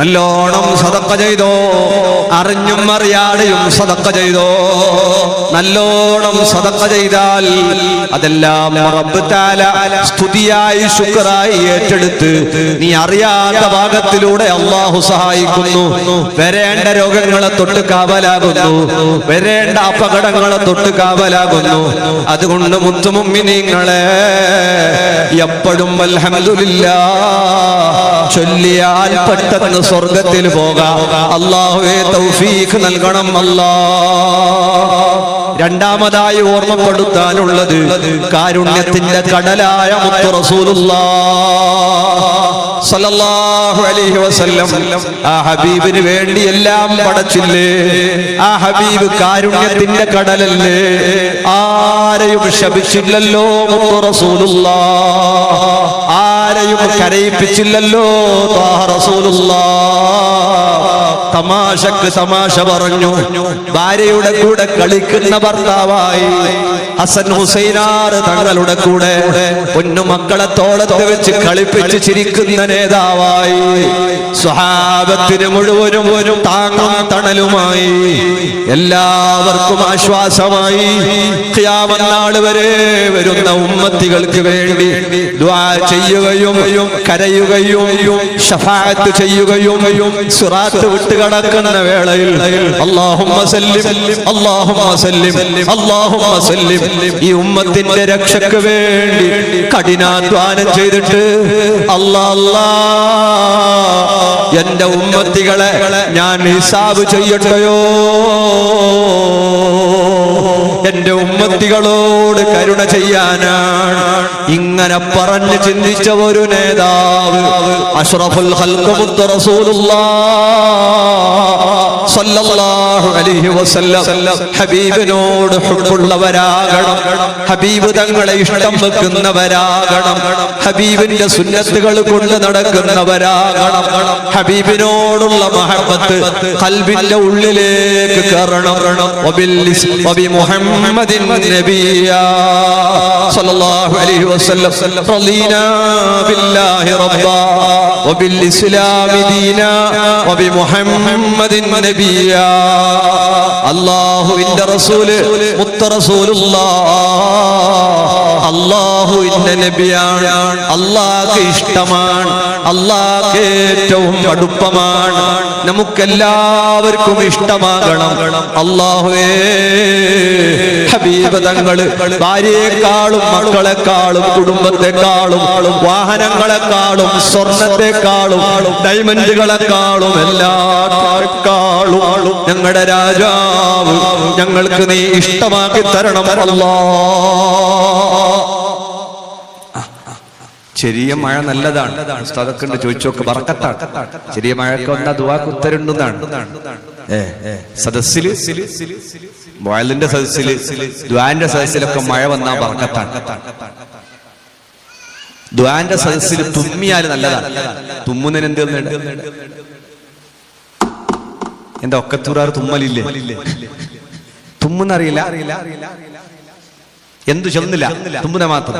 നല്ലോണം സദഖ ചെയ്തോ, അറിഞ്ഞും അറിയാതെയും സദഖ ചെയ്തോ. നല്ലോണം സദഖ ചെയ്താൽ അതെല്ലാം റബ്ബ് തആല സ്തുതിയായി ശുക്റായി ഏറ്റെടുത്ത് നീ അറിയാത്ത ഭാഗത്തിലൂടെ അല്ലാഹു സഹായിക്കുന്നു. വരേണ്ട രോഗങ്ങളെ തൊട്ട് കാവലാകുന്നു, വരേണ്ട അപകടങ്ങളെ തൊട്ട് കാവലാകുന്നു. അതുകൊണ്ട് മുത്തുമുഅ്മിനീങ്ങളെ എപ്പോഴും അൽഹംദുലില്ലാഹ് ചൊല്ലിയാൽ പെട്ടെന്ന് സ്വർഗത്തിൽ പോകാം. അല്ലാഹുവേ തൗഫീഖ് നൽകണം അല്ലാഹ്. രണ്ടാമതായി ഓർമ്മപ്പെടുത്താനുള്ളത് കാരുണ്യത്തിന്റെ കടലായ മുത്ത് റസൂലുള്ളാഹ് സ്വല്ലല്ലാഹു അലൈഹി വസല്ലം. ആ ഹബീബിന് വേണ്ടി എല്ലാം പടച്ചില്ലേ? ആ ഹബീബ് കാരുണ്യത്തിന്റെ കടലല്ലേ? ആരെയും ശപിച്ചില്ലല്ലോ മുത്ത് റസൂലുള്ളാഹ്. ആരെയും കരയിപ്പിച്ചില്ലല്ലോ ത്വാഹ റസൂലുള്ളാഹ്. തമാശക്ക് തമാശ പറഞ്ഞു, ഭാര്യയുടെ കൂടെ കളിക്കുന്ന ഭർത്താവായി, ഹസൻ ഹുസൈനാർ തങ്ങളുടെ കൂടെ പൊന്നുമക്കളെ തോളത്ത് വെച്ച് കളിപ്പിച്ച് ചിരിക്കുന്ന നേതാവായി, സ്വഹാബത്തിന് മുഴുവനും താങ്ങും തണലുമായി, എല്ലാവർക്കും ആശ്വാസമായി, ഖിയാമത്ത് നാൾ വരെ വരുന്ന ഉമ്മത്തികൾക്ക് വേണ്ടി ദുആ ചെയ്യുകയും കരയുകയും ശഫാഅത്ത് ചെയ്യുകയും സിറാത്ത് വിട്ട് കടക്കുന്ന വേളയിൽ അല്ലാഹുമ്മ സല്ലിം അല്ലാഹുമ്മ സല്ലിം അല്ലാഹുമ്മ സല്ലിം ഈ ഉമ്മത്തിന്റെ രക്ഷയ്ക്ക് വേണ്ടി കഠിനാധ്വാനം ചെയ്തിട്ട് അല്ലാഹ് എന്റെ ഉമ്മത്തികളെ ഞാൻ ഹിസാബ് ചെയ്യട്ടെയോ, എന്റെ ഉമ്മത്തികളോട് കരുണ ചെയ്യാനാണ് ഇങ്ങനെ പറഞ്ഞ് ചിന്തിച്ച ഒരു നേതാവ് അഷ്റഫുൽ ഖൽഖ് മുത്ത് റസൂലുള്ളാഹ് സ്വല്ലല്ലാഹു അലൈഹി വസല്ലം. ഹബീബിനോട് ഹുബ്ബുള്ളവരാകണം, ഹബീബ് തങ്ങളെ ഇഷ്ടം വെക്കുന്നവരാകണം, ഹബീബിന്റെ സുന്നത്തുകൾ കൊണ്ട് നടക്കുന്നവരാകണം, ഹബീബിനോടുള്ള മഹബ്ബത്ത് ഖൽബിന്റെ ഉള്ളിലേക്ക് കയറണം. വബി മുഹമ്മദിൻ നബിയാ സ്വല്ലല്ലാഹു അലൈഹി വസല്ലം റളീനാ ബില്ലാഹി റബ്ബാ വബിൽ ഇസ്ലാമി ദീനാ വബി മുഹമ്മദിൻ നബിയാ. അല്ലാഹുവിന്റെ റസൂൽ മുത്ത് റസൂലുള്ളാഹ് അല്ലാഹുവിന്റെ നബിയാണ്, അല്ലാഹുവിന് ഇഷ്ടമാണ്, അല്ലാഹുവിന് ഏറ്റവും അടുപ്പമാണ്, നമുക്കെല്ലാവർക്കും ഇഷ്ടമാകണം. അല്ലാഹുവേ ഹബീബ് തങ്ങൾ ഭാര്യയെക്കാളും മക്കളെക്കാളും കുടുംബത്തെക്കാളും വാഹനങ്ങളെക്കാളും സ്വർണത്തെക്കാളും ഡയമണ്ടുകളെക്കാളും എല്ലാക്കാളും ഞങ്ങളുടെ രാജാവ് ഞങ്ങൾക്ക് നീ ഇഷ്ടമാക്കി തരണം അല്ലാഹ്. ചെറിയ മഴ നല്ലതാണ്, ഉസ്താദൊക്കെ ഉണ്ട്, ചോദിച്ചോക്ക് ബറക്കത്താണ്. ചെറിയ മഴയൊക്കെ വന്നാൽ ദുആക്ക് ഉത്തരമുണ്ടെന്നാണ്. സദസ്സില് മുഅല്ലിന്റെ സദസ്സില് ദുആന്റെ സദസ്സിലൊക്കെ മഴ വന്നാൽ ബറക്കത്താണ്. ദുആന്റെ സദസ്സിൽ തുമ്മിയാൽ നല്ലതാണ്. തുമ്മുന്നതിന് എന്ത് എന്താ ഒക്കത്തൂറാറ് തുമ്മലില്ലേ? തുമ്മുന്നറിയില്ല, എന്തു ചൊന്നില്ല, തുമ്മുന്ന മാത്രം.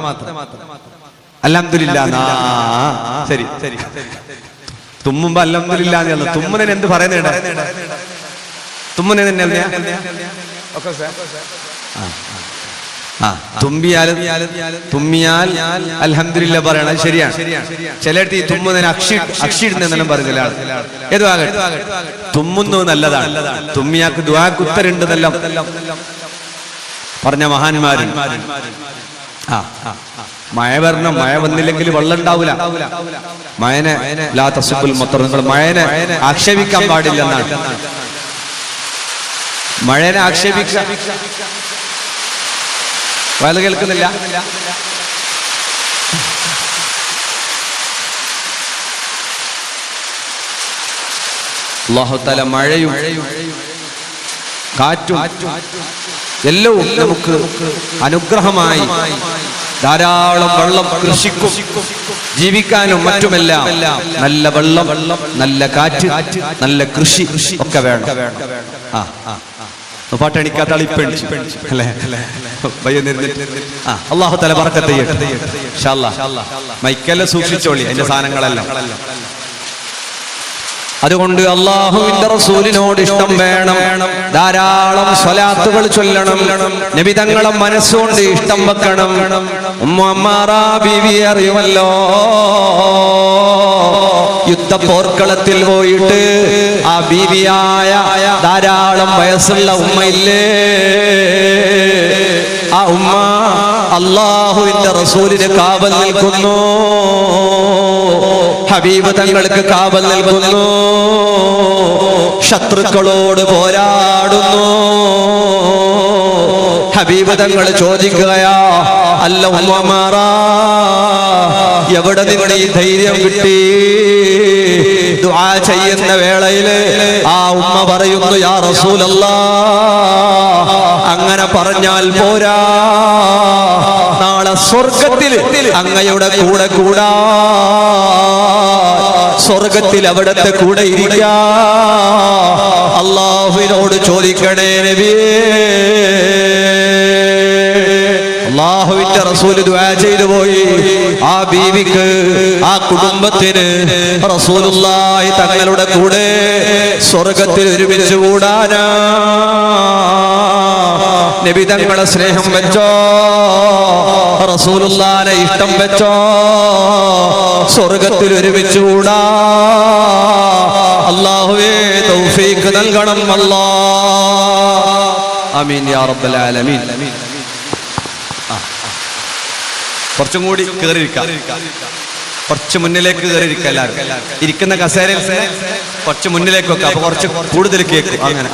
അൽഹംദുലില്ലാ. ശരി, തുമ്മുമ്പോ അൽഹംദുലില്ലാ. തുമ്മുന്നതിന് എന്ത് പറയുന്നുണ്ട്? തുമ്മുന്നതിന് തുമ്മിയാൽ അൽഹംദുലില്ലാ പറയണം, ശരിയാണ്. ചിലയിടത്ത് ഈ തുമ്മുന്നതിന് അക്ഷിടുന്നെന്നെല്ലാം പറഞ്ഞില്ല. ഏതോ ആകട്ടെ, തുമ്മുന്നു നല്ലതാണ്. തുമ്മിയാക്ക് ദുആക്ക് ഉത്തരമുണ്ടെന്നെല്ലാം പറഞ്ഞ മഹാന്മാരും. മഴ വരണം, മഴ വന്നില്ലെങ്കിൽ വെള്ളം ഉണ്ടാവില്ല. മഴനെ ലാ തസുബുൽ മത്തർ, നിങ്ങൾ മഴനെ ആക്ഷേപിക്കാൻ പാടില്ലെന്നാണ്. മഴനെ ആക്ഷേപിക്കുക, വയല് കേൾക്കുന്നില്ല. അല്ലാഹു തആല മഴയും കാറ്റും എല്ലാം നമുക്ക് അനുഗ്രഹമായി ധാരാളം വെള്ളം കൃഷിക്കും ജീവിക്കാനും മറ്റുമെല്ലാം നല്ല വെള്ളം, നല്ല കാറ്റ്, നല്ല കൃഷി ഒക്കെ വേണം. പാട്ടെണിക്കാത്ത ആളിപ്പണിച്ചു അല്ലേ? അല്ലാഹു തആല ബറക്കത്ത് ചെയ്യട്ടെ. ഇൻഷാ അല്ലാഹ് മൈക്കെല്ലാം സൂക്ഷിച്ചോളി, അതിന്റെ സാധനങ്ങളെല്ലാം. അതുകൊണ്ട് അല്ലാഹുവിന്റെ റസൂലിനോട് ഇഷ്ടം വേണം, ധാരാളം സ്വലാത്തുകൾ ചൊല്ലണം, നബി തങ്ങളെ മനസ്സുകൊണ്ട് ഇഷ്ടം വെക്കണം. ഉമ്മ അമ്മാറ ബീവി അറിയുമല്ലോ, യുദ്ധപോർക്കളത്തിൽ പോയിട്ട് ആ ബീവിയായ ധാരാളം വയസ്സുള്ള ഉമ്മയില്ലേ, ആ ഉമ്മ അല്ലാഹുവിന്റെ റസൂലിന് കാവൽ നിൽക്കുന്നു, ഹബീബ് തങ്ങൾക്ക് കാവൽ നൽകുന്നു, ശത്രുക്കളോട് പോരാടുന്നു. ഹബീബ് തങ്ങൾ ചോദിക്കുകയാ, അല്ല ഉമ്മമാറ, എവിടെ നിന്ന് ഈ ധൈര്യം കിട്ടി? ദുആ ചെയ്യുന്ന വേളയിൽ ആ ഉമ്മ പറയുന്നു, യാ റസൂലല്ലാഹ്, അങ്ങനെ പറഞ്ഞാൽ പോരാ, നാളെ സ്വർഗത്തിൽ അങ്ങയുടെ കൂടെ കൂടാ, സ്വർഗത്തിൽ അവിടത്തെ കൂടെ ഇരിക്കാ. അല്ലാഹുവിനോട് ചോദിക്കണേ നബിയേ. അല്ലാഹുവിന്റെ റസൂൽ ദുആ ചെയ്തു പോയി. ആ ബീവിക്ക്, ആ കുടുംബത്തിന് റസൂലുള്ളാഹി തങ്ങളുടെ കൂടെ സ്വർഗത്തിൽ ഒരുമിച്ച് കൂടാനാ. നബി തങ്ങളെ സ്നേഹം വെച്ചോ, റസൂലുള്ളാഹിനെ ഇഷ്ടം വെച്ചോ, സ്വർഗത്തിൽ ഒരുമിച്ച് കൂടാ. അല്ലാഹുവേ തൗഫീഖ് നൽകണം അല്ലാഹ്. ആമീൻ യാ റബ്ബൽ ആലമീൻ. കുറച്ചും കൂടി കയറിയിരിക്കാം, കുറച്ച് മുന്നിലേക്ക് കയറിയിരിക്കാം. എല്ലാവരും ഇരിക്കുന്ന കസേരയിൽ കുറച്ച് മുന്നിലേക്ക് വെക്കാം, അപ്പൊ കുറച്ച് കൂടുതൽ കേൾക്കും. അങ്ങനെ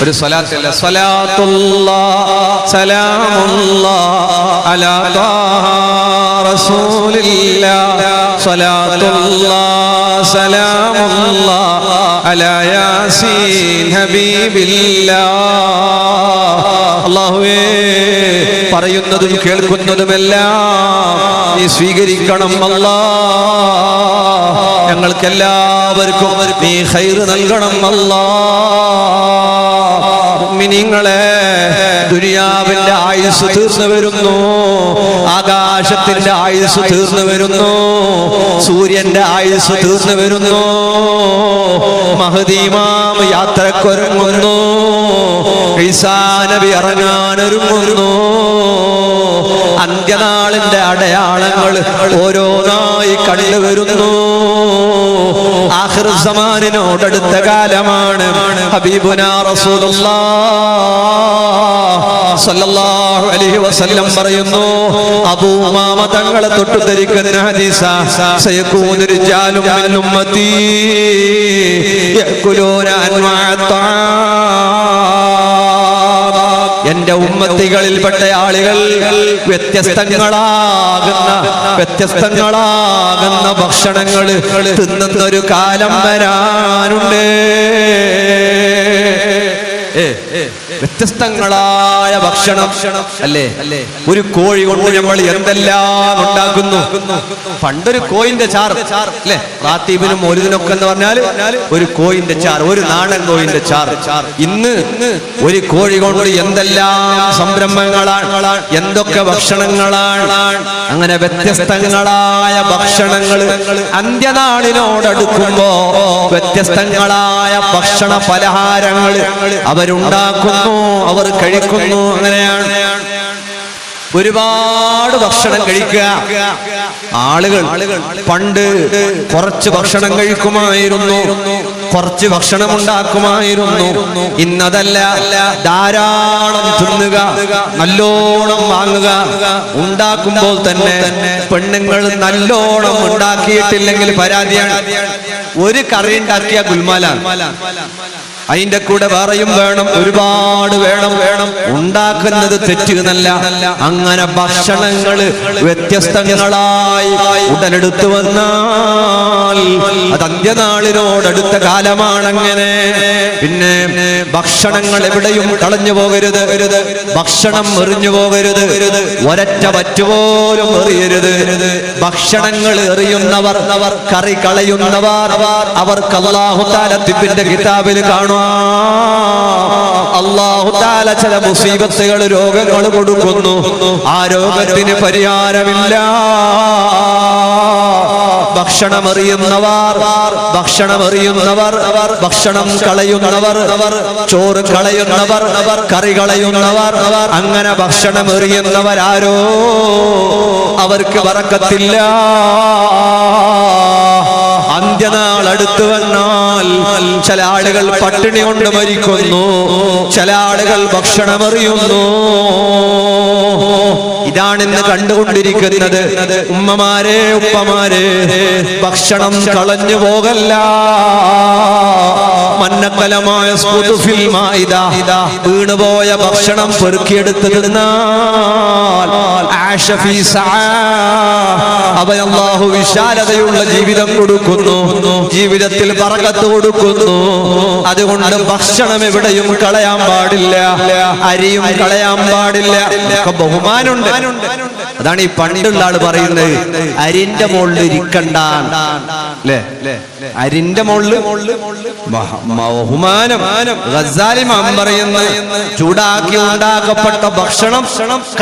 ഒരു സ്വലാത്തില്ല. സ്വലാത്തുല്ലാഹ് സലാമുല്ലാഹ് അലാ ത്വാഹ റസൂലില്ലാഹ്, സ്വലാത്തുല്ലാഹ് സലാമുല്ലാഹ് അലാ യാസീൻ ഹബീബില്ലാഹ്. അല്ലാഹുവേ, പറയുന്നതും കേൾക്കുന്നതുമെല്ലാം നീ സ്വീകരിക്കണം അല്ലാഹ്. ഞങ്ങൾക്കെല്ലാവർക്കും നീ ഖൈർ നൽകണം അല്ലാഹ്. മുഅ്മിനീങ്ങളെ, ദുനിയാവിന്റെ ആയുസ് തീർന്നു വരുന്നു, ആകാശത്തിന്റെ ആയുസ് തീർന്നു വരുന്നു, സൂര്യന്റെ ആയുസ് തീർന്നു വരുന്നു, മഹദി ഇമാം യാത്രക്കൊരുങ്ങുന്നു, ഈസാ നബി ഇറങ്ങാനൊരുങ്ങുന്നു. അന്ത്യനാളിന്റെ അടയാളങ്ങൾ ഓരോന്നായി കണ്ടുവരുന്നു. ആഖിർ സമാനിനോടടുത്ത കാലമാണ്. ഹബീബുനാ റസൂലുള്ളാഹ് സ്വല്ലല്ലാഹു അലൈഹി വസല്ലം പറയുന്നു, അബൂ ഉമാമ തങ്ങളെ തൊട്ടു ധരിക്കുന്ന ഹദീസാ, സയകൂനു റിജാലും മിൻ ഉമ്മത്തി യഅകുലൂന അൻവാഅ. എന്റെ ഉമ്മത്തികളിൽപ്പെട്ട ആളുകൾ വ്യത്യസ്തങ്ങളാകുന്ന ഭക്ഷണങ്ങൾ തിന്നുന്നൊരു കാലം വരാനുണ്ട്. വ്യത്യസ്തങ്ങളായ ഭക്ഷണം അല്ലേ? ഒരു കോഴി കൊണ്ട് നമ്മൾ എന്തെല്ലാം ഉണ്ടാക്കുന്നു. പണ്ടൊരു കോയിന്റെ ചാർ അല്ലേ, റാത്തീബിനും മൗലിദിനൊക്കെ എന്ന് പറഞ്ഞാൽ ഒരു കോയിന്റെ ചാർ, ഒരു നാടൻ കോയിന്റെ ചാർ. ഇന്ന് ഒരു കോഴി കൊണ്ട് എന്തെല്ലാം സംരംഭങ്ങളാണ്, എന്തൊക്കെ ഭക്ഷണങ്ങളാണ്. അങ്ങനെ വ്യത്യസ്തങ്ങളായ ഭക്ഷണങ്ങൾ അന്ത്യനാളിനോടടുക്കുമ്പോ വ്യത്യസ്തങ്ങളായ ഭക്ഷണ പലഹാരങ്ങൾ അവരുണ്ടാക്കുന്നു, അവർ കഴിക്കുന്നു. അങ്ങനെയാണ് ഒരുപാട് ഭക്ഷണം കഴിക്കുക. ആളുകൾ പണ്ട് കുറച്ച് ഭക്ഷണം കഴിക്കുമായിരുന്നു, കുറച്ച് ഭക്ഷണം ഉണ്ടാക്കുമായിരുന്നു. ഇന്നതല്ല, ധാരാളം തിന്നുക, നല്ലോണം വാങ്ങുക. ഉണ്ടാക്കുമ്പോൾ തന്നെ പെണ്ണുങ്ങൾ നല്ലോണം ഉണ്ടാക്കിയിട്ടില്ലെങ്കിൽ പരാതിയാണ്. ഒരു കറി ഉണ്ടാക്കിയ ഗുൽമാലാണ്, അതിന്റെ കൂടെ വേറെയും വേണം, ഒരുപാട് വേണം. ഉണ്ടാക്കുന്നത് തെറ്റെന്നല്ല. അങ്ങനെ ഭക്ഷണങ്ങള് വ്യത്യസ്തങ്ങളായി ഉടലെടുത്തു വന്നാൽ അത് അന്ത്യനാളിനോടടുത്ത കാലമാണങ്ങനെ. പിന്നെ ഭക്ഷണങ്ങൾ എവിടെയും കളഞ്ഞു പോകരുത്, ഭക്ഷണം എറിഞ്ഞു പോകരുത്, ഒരൊറ്റ പറ്റുപോലും എറിയരുത്. ഭക്ഷണങ്ങൾ എറിയുന്നവർ, കറി കളയുന്നവർ, അവർക്ക് അല്ലാഹു തആല തിബിന്റെ കിതാബിൽ കാണും, അല്ലാഹു തആല ചില മുസീബത്തുകൾ, രോഗങ്ങൾ കൊടുക്കുന്നു. ആ രോഗത്തിന് പരിഹാരമില്ല. ഭക്ഷണമെറിയുന്നവർ, ഭക്ഷണം കളയുന്നവർ, ചോറ് കളയുന്നവർ, കറി കളയുന്നവർ, അങ്ങനെ ഭക്ഷണം എറിയുന്നവരാരോ അവർക്ക് ബറക്കത്തില്ല. അന്ത്യനാൾ അടുത്തു വന്നാൽ ചില ആളുകൾ പട്ടിണി കൊണ്ട് മരിക്കുന്നു, ചില ആളുകൾ ഭക്ഷണമെറിയുന്നു. ഇതാണിന്ന് കണ്ടുകൊണ്ടിരിക്കുന്നത്. ഉമ്മമാരെ, ഉപ്പമാരെ, ഭക്ഷണം കളഞ്ഞു പോകല്ല. മന്നക്കലമായ വീണുപോയ ഭക്ഷണം പെറുക്കിയെടുത്ത് തിന്നാൽ അവൻ അല്ലാഹു വിശാലതയുള്ള ജീവിതം കൊടുക്കുന്നു, ജീവിതത്തിൽ ബറക്കത്ത് കൊടുക്കുന്നു. അതുകൊണ്ട് ഭക്ഷണം എവിടെയും കളയാൻ പാടില്ല, അരിയും കളയാൻ പാടില്ല. ബഹുമാനുണ്ട്. അതാണ് ഈ പണ്ടുള്ള ആള് പറയുന്നത്, അരിന്റെ മുകളിൽ ഇരിക്കണ്ട അല്ലേ, അരിന്റെ മുകളിൽ ബഹുമാനം. ഗസാലി ഇമാം പറയുന്നത്, ചൂടാക്കി ഉണ്ടാക്കപ്പെട്ട ഭക്ഷണം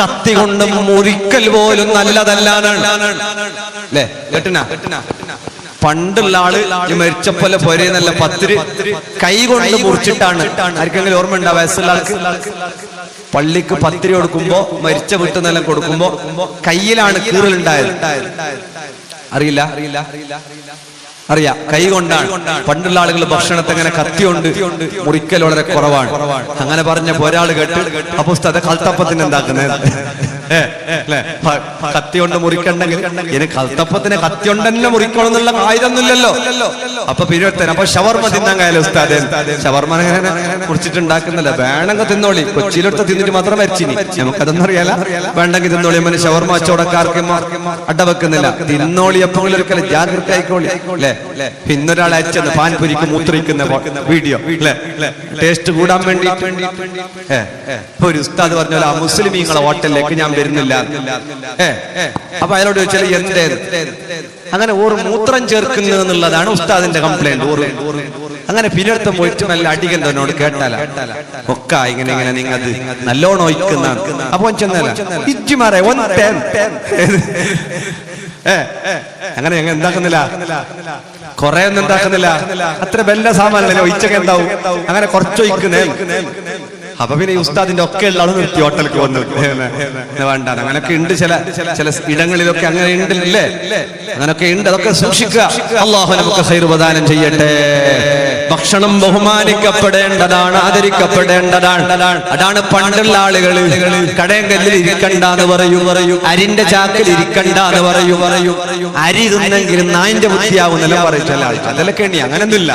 കത്തി കൊണ്ട് മുറിക്കൽ പോലും നല്ലതല്ലാന്നാണ്. അല്ലേ കേട്ടിനാ? പണ്ടുള്ള ആള് ഈ മരിച്ചപ്പോലെ പോരെന്നല്ല, പത്തിരി കൈ കൊണ്ട് മുറിച്ചിട്ടാണ്. ആർക്കെങ്കിലും ഓർമ്മ ഉണ്ടാ? വയസ്സുള്ള ആൾക്ക് പള്ളിക്ക് പത്തിരി കൊടുക്കുമ്പോ, മരിച്ച വീട്ടിൽ നിന്നെല്ലാം കൊടുക്കുമ്പോ കയ്യിലാണ് കീറലുണ്ടായത്. അറിയാം, കൈ കൊണ്ടാണ്. പണ്ടുള്ള ആളുകൾ ഭക്ഷണത്തെ അങ്ങനെ കത്തിയുണ്ട് മുറിക്കൽ വളരെ കുറവാണ്. അങ്ങനെ പറഞ്ഞപ്പോ ഒരാൾ കേട്ട്, അപ്പൊ ഉസ്താദ് കൽത്തപ്പത്തിന് എന്താക്കുന്നത്? കത്തി കൊണ്ട് മുറിക്കണ്ടെങ്കിൽ ഇനി കൽത്തപ്പത്തിന് കത്തി കൊണ്ട് തന്നെ മുറിക്കണം എന്നുള്ള ആയുധമൊന്നുമില്ലല്ലോ. അപ്പൊ പിന്നോട്ടൻ, അപ്പൊ ഷവർമ തിന്നാൻ കാര്യം ഉസ്താദ്, ഷവർമ മുറിച്ചിട്ടുണ്ടാക്കുന്നില്ല, വേണമെങ്കിൽ തിന്നോളി. കൊച്ചിയിലൊട്ട് തിന്നിട്ട് മാത്രം മരിച്ചിനി, നമുക്കതൊന്നും അറിയാല. വേണ്ടെങ്കിൽ തിന്നോളി. അമ്മന് ഷവർമ കച്ചവടക്കാർക്ക് അടവെക്കുന്നില്ല, തിന്നോളി. എപ്പോഴും ഒരിക്കലും ജാഗ്രത ആയിക്കോളി. അല്ലെ, പിന്നൊരാളെ അയച്ചെന്ന് പാൻപുരിക്ക് മൂത്രിക്കുന്ന വീഡിയോ, ടേസ്റ്റ് കൂടാൻ വേണ്ടി ഒരു ഉസ്താദ് പറഞ്ഞ ആ മുസ്ലിമീങ്ങളെ ഹോട്ടലിലേക്ക് ഞാൻ വരുന്നില്ല. അപ്പൊ അയാളോട് ചോദിച്ചാൽ എന്തേ? അങ്ങനെ ഓർ മൂത്രം ചേർക്കുന്നു എന്നുള്ളതാണ് ഉസ്താദിന്റെ കംപ്ലൈന്റ്. അങ്ങനെ പിന്നെടുത്ത് പോയിട്ട് നല്ല അടികൻ തന്നോട് കേട്ടാല ഒക്കെ ഇങ്ങനെ ഇങ്ങനെ നിങ്ങൾ നല്ലോണം ഒഴിക്കുന്ന. അപ്പൊ ചെന്നല്ല ഇജ്ജിമാരെ അങ്ങനെ ഞങ്ങൾ എന്താക്കുന്നില്ല, കൊറേ ഒന്നും ഉണ്ടാക്കുന്നില്ല. അത്ര വല്ല സാമാനല്ലേ ഒഴിച്ചൊക്കെ എന്താവും, അങ്ങനെ കുറച്ചൊഴിക്കുന്നേ. അപ്പൊ പിന്നെ ഈ ഉസ്താദിന്റെ ഒക്കെ ഉള്ള ആള് നിർത്തി ഹോട്ടലിലേക്ക് വന്നു. വേണ്ട, അങ്ങനൊക്കെ ഉണ്ട് ചില ഇടങ്ങളിലൊക്കെ അങ്ങനെ ഉണ്ടല്ലേ, അങ്ങനൊക്കെ ഉണ്ട്. അതൊക്കെ സൂക്ഷിക്കുക. അല്ലാഹു നമുക്ക് ഖൈർ പ്രദാനം ചെയ്യട്ടെ. ഭക്ഷണം ബഹുമാനിക്കപ്പെടേണ്ടതാണ്, ആദരിക്കപ്പെടേണ്ടതാണ്. അതാണ് പണ്ടുള്ള ആളുകൾ കടയങ്കല്ലിൽ ഇരിക്കണ്ടെന്ന് പറയും, അരിന്റെ ചാക്കിൽ ഇരിക്കണ്ടെന്ന് പറയും. അരി തിന്നെങ്കിൽ നായിന്റെ ബുദ്ധിയാവുന്നല്ലോ പറയും ചില ആൾ. അതിലൊക്കെ എണ്ണി അങ്ങനൊന്നുമില്ല.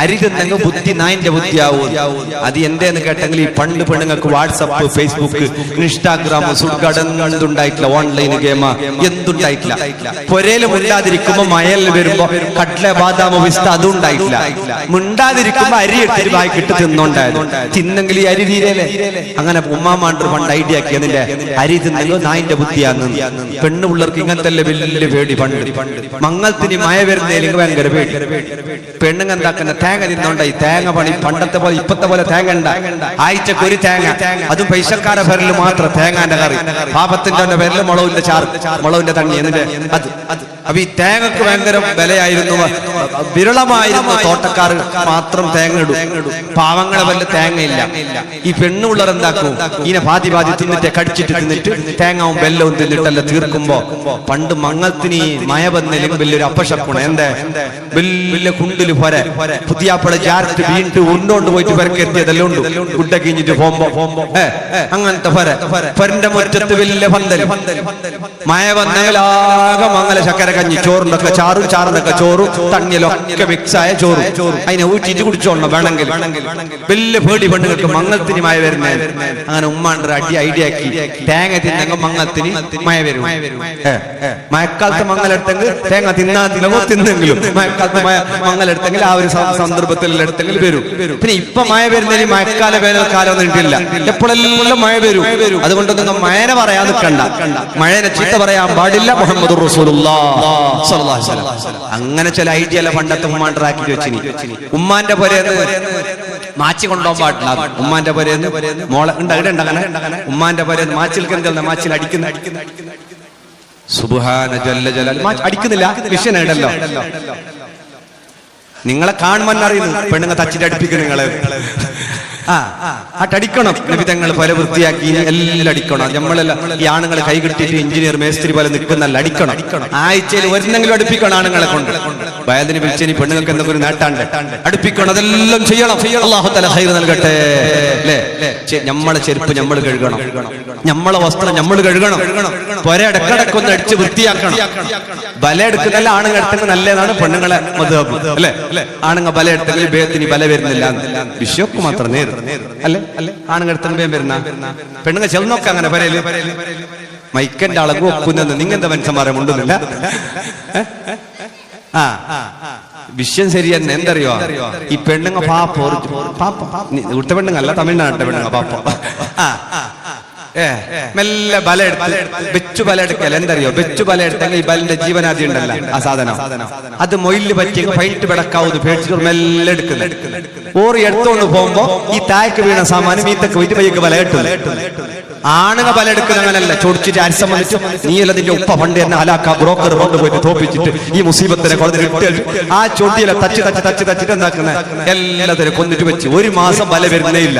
അരി തിന്നെങ്കിൽ ബുദ്ധി നായിന്റെ ബുദ്ധിയാവും. അത് എന്തേന്ന് കേട്ടെങ്കിൽ ഈ പണ്ട് പെണ്ണുങ്ങൾക്ക് വാട്സപ്പ്, ഫേസ്ബുക്ക്, ഇൻസ്റ്റാഗ്രാം, സുഖടുണ്ടായിട്ടില്ല, ഓൺലൈൻ ഗെയിം എന്തുണ്ടായിട്ടില്ല. പൊരേല് മുണ്ടാതിരിക്കുമ്പോ മയൽ വരുമ്പോ കട്ട്ല, ബാദാമ, പിസ്ത അതും ഉണ്ടായിട്ടില്ല. മുണ്ടാതിരിക്കുമ്പോ അരി എടുത്തിട്ട് ബാക്കിട്ട് തിന്നോണ്ടായത്. തിന്നെങ്കിൽ ഈ അരി തീരല്ലേ. അങ്ങനെ ഉമ്മാമാണ്ട് പണ്ട് ഐഡിയ ആക്കിയതിന്റെ അരി തിന്നെങ്കിൽ നായിന്റെ ബുദ്ധിയാന്ന്. പെണ്ണു പിള്ളേർക്ക് ഇങ്ങനത്തെ വലിയ പേടി. പണ്ട് മങ്ങത്തിന് മഴ വരുന്നതിലേക്ക് ഭയങ്കര പേടി. പെണ്ണുങ്ങൾ എന്താക്കുന്ന തേങ്ങ തിന്നോണ്ടായി. തേങ്ങ പണി പണ്ടത്തെ പോലെ ഇപ്പത്തെ പോലെ തേങ്ങ ആഴ്ചക്ക് ഒരു തേങ്ങ, അതും പൈസക്കാരെ പേരിൽ മാത്രം തേങ്ങാന്റെ കറി. പാപത്തിന്റെ പേരിൽ മുളവിന്റെ ചാറ്, മുളവിന്റെ തണ്ണി എന്നിട്ട് അത്. അപ്പൊ ഈ തേങ്ങക്ക് ഭയങ്കര വിലയായിരുന്നു, വിരളമായിരുന്നു. തോട്ടക്കാർ മാത്രം തേങ്ങ ഇടും, പാവങ്ങളെ വല്ല തേങ്ങയില്ല. ഈ പെണ്ണുള്ളവർ എന്താക്കും, ഇങ്ങനെ പാതി തിന്നിട്ട് കടിച്ചിട്ട് തിന്നിട്ട് തേങ്ങവും വെല്ലവും തിന്നിട്ടല്ല തീർക്കുമ്പോ. പണ്ട് മങ്ങത്തിന് മയ വന്നില്ലെങ്കിൽ വലിയൊരു അപ്പശക്കുണ. എന്താ വലിയ കുണ്ടില് പോരെ പുതിയാപ്പള ജാരത്ത് വീണ്ടും ഉണ്ടോണ്ട് പോയിട്ട് പെരക്കെത്തിയതെല്ലാം ഉണ്ട്. കുട്ട കിഞ്ഞിട്ട് പോകുമ്പോ അങ്ങനത്തെ പരന്റെ മുറ്റത്ത് വലിയ പന്തല്. മയ വന്നെങ്കിൽ ആകെ മംഗല ചക്കര കഞ്ഞി, ചോറിനൊക്കെ ചാറും, ചാറിനൊക്കെ ചോറും, തണ്ണിയിലൊക്കെ മിക്സായ ചോറ്. ചോറ് അതിനെ ഊറ്റിട്ട് കുടിച്ചോളണം വേണമെങ്കിൽ. വലിയ പേടി പെണ്ണുങ്ങൾക്ക് മങ്ങത്തിന് മഴ വരുന്നേ. അങ്ങനെ ഉമ്മാണ്ട് അടി ഐഡിയ ആക്കി തേങ്ങ തിന്നെങ്കിൽ മങ്ങത്തിന് മഴ വരും. മഴക്കാലത്ത് മങ്ങലെടുത്തെങ്കിൽ തേങ്ങ തിന്നെങ്കിലും മഴക്കാലത്ത് മങ്ങലെടുത്തെങ്കിൽ ആ ഒരു സന്ദർഭത്തിൽ എടുത്തെങ്കിൽ വരും. പിന്നെ ഇപ്പൊ മഴ വരുന്നതിന് മഴക്കാല വേനൽക്കാലം ഒന്നും ഇട്ടില്ല, എപ്പോഴെല്ലാം മഴ വരും. അതുകൊണ്ട് നിങ്ങൾ മഴനെ പറയാൻ നിൽക്കണ്ട, മഴനെ ചീത്ത പറയാൻ പാടില്ല. മുഹമ്മദുർ റസൂലുള്ളാഹ് സ്വല്ലല്ലാഹു അലൈഹി വസല്ലം അങ്ങനെ ചില ഐഡിയ പണ്ടത്തെ ഉമ്മാണ്ടാക്കി വെച്ചിനി. ഉമ്മാന്റെ പുരേന്ന് മാച്ചി കൊണ്ടുപോകാൻ പാടില്ല. ഉമ്മാന്റെ പുരേന്ന് മോളെ അങ്ങനെ ഉമ്മാന്റെ പുരേന്ന് മാച്ചിൽ മാച്ചിൽ അടിക്കുന്ന സുബ്ഹാന ജല്ല ജലാൽ അടിക്കുന്നില്ല, വിഷയം ഉണ്ടല്ലോ. നിങ്ങളെ കാണുമ്പോൾ അറിയുന്നു പെണ്ണുങ്ങൾ തച്ചിട്ട് അടിപ്പിക്കും നിങ്ങളെ. അടിക്കണം. നബിതങ്ങൾ പല വൃത്തിയാക്കി എല്ലാം അടിക്കണം. നമ്മളെല്ലാം ഈ ആണുങ്ങൾ കൈ കിട്ടിയിട്ട് എഞ്ചിനീയർ മേസ്ത്രി പോലെ നിൽക്കുന്നല്ല, അടിക്കണം. ആഴ്ചയിൽ വരുന്നെങ്കിലും അടുപ്പിക്കണം ആണുങ്ങളെ കൊണ്ട്. വയലിന് വിളിച്ചനി പെണ്ണുങ്ങൾക്ക് എന്തെങ്കിലും ഒരു നേട്ടാണ്ട് അടുപ്പിക്കണം. അതെല്ലാം ചെയ്യണം. അല്ലാഹു തആല ഖൈർ നൽകട്ടെ. അല്ലേ? നമ്മളെ ചെരുപ്പ് നമ്മൾ കഴുകണം, നമ്മളെ വസ്ത്രം നമ്മൾ കഴുകണം, പൊര ഇടക്കിടക്കൊന്ന് അടിച്ച് വൃത്തിയാക്കണം. ബല എടുക്കുന്നല്ല ആണുങ്ങൾ എടുത്തെങ്കിൽ നല്ലതാണ് പെണ്ണുങ്ങളെ മദ്ഹബ്. അല്ലെ? ആണുങ്ങൾ ബല എടുത്തെങ്കിൽ ബേത്തിന് ബല വരുന്നില്ല, വിശ്വക്ക് മാത്രം നേര് അല്ലെ? ആണുങ്ങൾ എടുത്തെങ്കിൽ ബേം വരുന്ന പെണ്ണുങ്ങൾ ചെന്നൊക്കെ അങ്ങനെ പരയില് മൈക്കന്റെ അളവ് ഒക്കുന്നത് നിങ്ങന്റെ മനുഷ്യന്മാരെ മുണ്ടുന്നില്ല. വിഷയം ശരി തന്നെ. എന്തറിയോ, ഈ പെണ്ണുങ്ങ പാപ്പ ഇവിടുത്തെ പെണ്ണുങ്ങല്ല, തമിഴ്നാട്ടിലെ പെണ്ണുങ്ങ പാപ്പ മെല്ലെ ബല എടുത്ത് വെച്ചു ബല എടുക്കല. എന്തറിയോ, വെച്ചു ബല എടുത്തെങ്കിൽ ഈ ബലിന്റെ ജീവനാദി ഉണ്ടല്ല, ആ സാധനം അത് മൊയില് പറ്റി ഫൈറ്റ് പിടക്കാവുന്നു പേടിച്ചു മെല്ലെ എടുക്കുന്നത്. ഓറി എടുത്തോണ്ട് പോകുമ്പോ ഈ തായ്ക്ക് വീണ സാമാനം മീത്തൊക്കെ പോയിട്ട് പയ്യൊക്കെ ബല കിട്ടും. ആണുങ്ങ ബല എടുക്കുന്ന അങ്ങനല്ല, ചൊടിച്ചിട്ട് ആര് സംബന്ധിച്ചു നീയല്ലതിന്റെ ഉപ്പ പണ്ട് തന്നെ അലാക്ക ബ്രോക്കർ കൊണ്ടുപോയിട്ട് തോപ്പിച്ചിട്ട് ഈ മുസീബത്തിനെ കൊണ്ടിട്ട് ആ ചൊടിയിലെ തച്ചിട്ട് എന്താക്കുന്ന എല്ലാത്തിനും കൊന്നിട്ട് വെച്ച് ഒരു മാസം ബല വരുന്നേ ഇല്ല.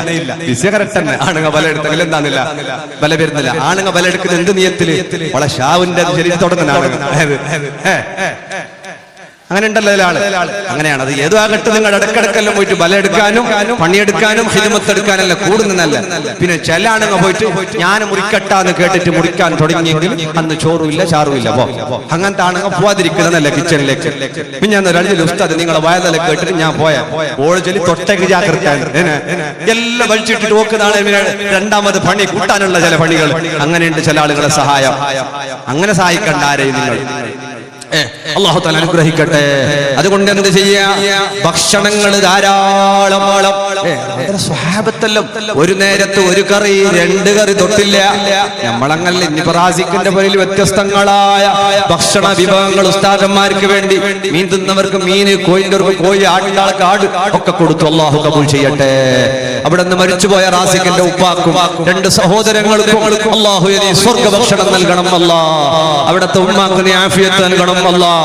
വിഷയ കറക്റ്റ് തന്നെ. ആണുങ്ങ ബല എടുത്തെങ്കിൽ എന്താന്നില്ല, ബല വരുന്നില്ല. ആണുങ്ങ ബല എടുക്കുന്ന എന്ത് നിയത്തില് വള ഷാവിന്റെ ശരീരം തുടങ്ങുന്ന ആളുകൾ അങ്ങനെ ഉണ്ടല്ലോ ആള്. അങ്ങനെയാണ്. അത് ഏതോ ആകട്ടെ, നിങ്ങൾ ഇടക്കിടക്കെല്ലാം പോയിട്ട് ബല എടുക്കാനും പണിയെടുക്കാനും ഹിദ്മത്ത് എടുക്കാനല്ല കൂടുന്നല്ല. പിന്നെ ചില ആണുങ്ങൾ പോയിട്ട് ഞാൻ മുറിക്കട്ടാന്ന് കേട്ടിട്ട് മുറിക്കാൻ തുടങ്ങിയെങ്കിൽ അന്ന് ചോറുമില്ല ചാറുമില്ല. അങ്ങനത്തെ ആണുങ്ങൾ പോവാതിരിക്കുന്നതല്ല കിച്ചണിലേക്ക്. പിന്നെ ഞാൻ രണ്ടിൽ ഉസ്താദ് നിങ്ങളെ വയതല കേട്ടിട്ട് ഞാൻ പോയാ ഓള് തൊട്ടേക്ക് ജാഗ്രത എല്ലാം വലിച്ചിട്ടിട്ട് നോക്കുന്നതാണ്. രണ്ടാമത് പണി കൂട്ടാനുള്ള ചില പണികൾ അങ്ങനെയുണ്ട്. ചില ആളുകളെ സഹായം അങ്ങനെ സഹായിക്കണ്ട ആരെയും നിങ്ങൾ. അല്ലാഹു തആല അനുഗ്രഹിക്കട്ടെ. അതുകൊണ്ട് എന്ത് ചെയ്യാ, ഭക്ഷണങ്ങൾ ധാരാളം. സ്വഹാബത്തെല്ലാം ഒരു നേരത്ത് ഒരു കറി രണ്ട് കറി തൊട്ടില്ല. നമ്മളങ്ങല്ല. ഇനിയിപ്പോ റാസിഖിന്റെ പേരിൽ വ്യത്യസ്തങ്ങളായ ഭക്ഷണ വിഭവങ്ങൾ ഉസ്താദന്മാർക്ക് വേണ്ടി, മീൻ തിന്നവർക്ക് മീന്, കോഴിക്ക് കോഴി, ആടിനാൾക്ക് ആട് ഒക്കെ കൊടുത്തു. അല്ലാഹു കബൂൽ ചെയ്യട്ടെ. അവിടെ നിന്ന് മരിച്ചുപോയ റാസിഖിന്റെ ഉപ്പാക്കും രണ്ട് സഹോദരങ്ങൾക്കും അല്ലാഹു സ്വർഗ്ഗ ഭക്ഷണം നൽകണം. അല്ലാഹ് അവിടുത്തെ ഉമ്മാക്ക് നീ ആഫിയത്ത് നൽകണം. അല്ലാഹ്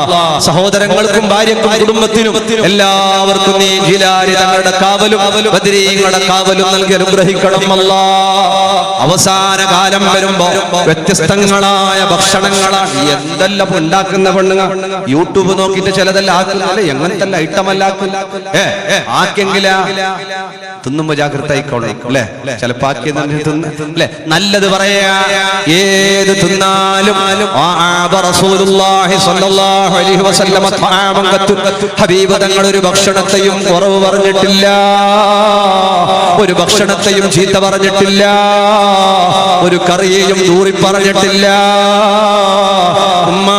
സഹോദരങ്ങൾക്കും ഭാര്യക്കും കുടുംബത്തിനും എല്ലാവർക്കും നീ ജിലാരി തങ്ങളുടെ കാവലും ബദരീങ്ങളുടെ കാവലും നൽകി അനുഗ്രഹിക്കണം. അല്ലാഹ് അവസാന കാലം വരുമ്പോ വ്യത്യസ്തങ്ങളായ ഭക്ഷണങ്ങളാണ് എന്തെല്ലാം ഉണ്ടാക്കുന്ന പെണ്ണുങ്ങൾ. യൂട്യൂബ് നോക്കിയിട്ട് ചിലതെല്ലാം ആക്കുന്നല്ലേ, എങ്ങനത്തെ ഐറ്റമല്ല ആക്കെങ്കില തിന്നുമ്പോ ജാഗ്രത ആയിക്കോളെ. അല്ലെ? ചിലപ്പോ ആക്കി അല്ലെ നല്ലത് പറയാ. ഏത് തിന്നാലും ഹബീബ് തങ്ങൾ ഒരു ഭക്ഷണത്തെയും കുറവ് പറഞ്ഞിട്ടില്ല, ഒരു ഭക്ഷണത്തെയും ചീത്ത പറഞ്ഞിട്ടില്ല, ഒരു കറിയെയും ദൂറി പറഞ്ഞിട്ടില്ല. ഉമ്മ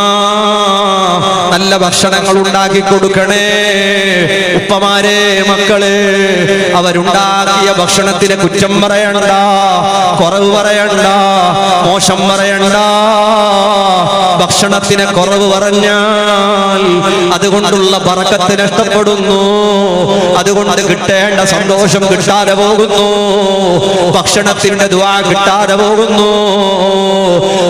നല്ല ഭക്ഷണങ്ങൾ ഉണ്ടാക്കി കൊടുക്കണേ. ഉപ്പമാരെ, മക്കളെ, അവരുണ്ടാക്കിയ ഭക്ഷണത്തിന് കുറ്റം പറയണ്ട, കുറവ് പറയണ്ട, മോശം പറയണ്ട. ഭക്ഷണത്തിന് കുറവ് പറഞ്ഞാൽ അതുകൊണ്ടുള്ള ബറക്കത്ത് നഷ്ടപ്പെടുന്നു, അതുകൊണ്ട് കിട്ടേണ്ട സന്തോഷം കിട്ടാതെ പോകുന്നു, ഭക്ഷണത്തിന്റെ ദുആ കിട്ടാതെ പോകുന്നു.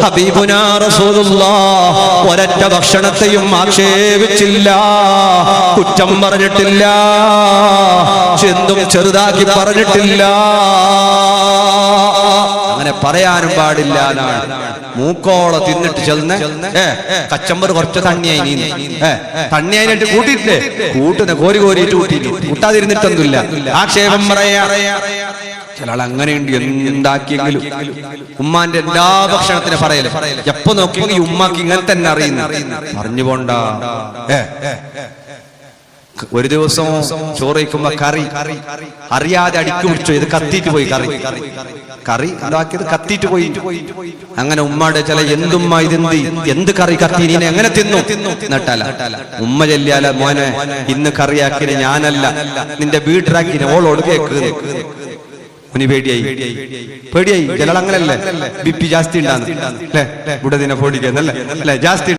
ഹബീബുനാ റസൂലുള്ളാഹ് ഒരൊറ്റ ഭക്ഷണത്തെയും ആക്ഷേപിച്ചില്ല, കുറ്റം പറഞ്ഞിട്ടില്ല, ചെന്തും ചെറുതാക്കി പറഞ്ഞിട്ടില്ല. അങ്ങനെ പറയാനും പാടില്ല എന്നാണ്. മൂക്കോളം തിന്നിട്ട് ചെന്ന് കച്ചമ്പർ കുറച്ച് തണ്ണിയായി തണ്ണിയായിട്ട് കൂട്ടിയിട്ടില്ലേ, കൂട്ടുന്ന കോരി കോരിയിട്ട് കൂട്ടിയിട്ട് കൂട്ടാതിരുന്നിട്ടൊന്നുമില്ല. ആക്ഷേപം പറയാ. ചില ആൾ അങ്ങനെയുണ്ട്. എന്താക്കിയെങ്കിലും ഉമ്മാന്റെ എല്ലാ ഭക്ഷണത്തിന് പറയല്. എപ്പോ നോക്കിയെങ്കിൽ ഉമ്മാക്ക് ഇങ്ങനെ തന്നെ അറിയുന്നു. പറഞ്ഞു പോണ്ട. ഒരു ദിവസം ചോറ് വയ്ക്കുമ്പോ കറി അറിയാതെ അടിക്ക് പിടിച്ചു, ഇത് കത്തിയിട്ട് പോയി. കറി ഉണ്ടാക്കിയത് കത്തിയിട്ട് പോയി. അങ്ങനെ ഉമ്മയുടെ ചില എന്തുമ്മ എന്ത് കറി കത്തി, നീ എങ്ങനെ തിന്നു നട്ടല. ഉമ്മ ചെല്ലിയാല, മോനെ ഇന്ന് കറിയാക്കിന് ഞാനല്ല, നിന്റെ വീട്ടിലാക്കിന് ഓളോട് കേക്ക്. പേടിയായി ചില അങ്ങനല്ലേ, ബിപി ജാസ്തി ഉണ്ടാന്ന് അല്ലേ, ഇവിടെ ദിനെ പൊടിക്കുന്നല്ലേ അല്ലെ, ജാസ്തി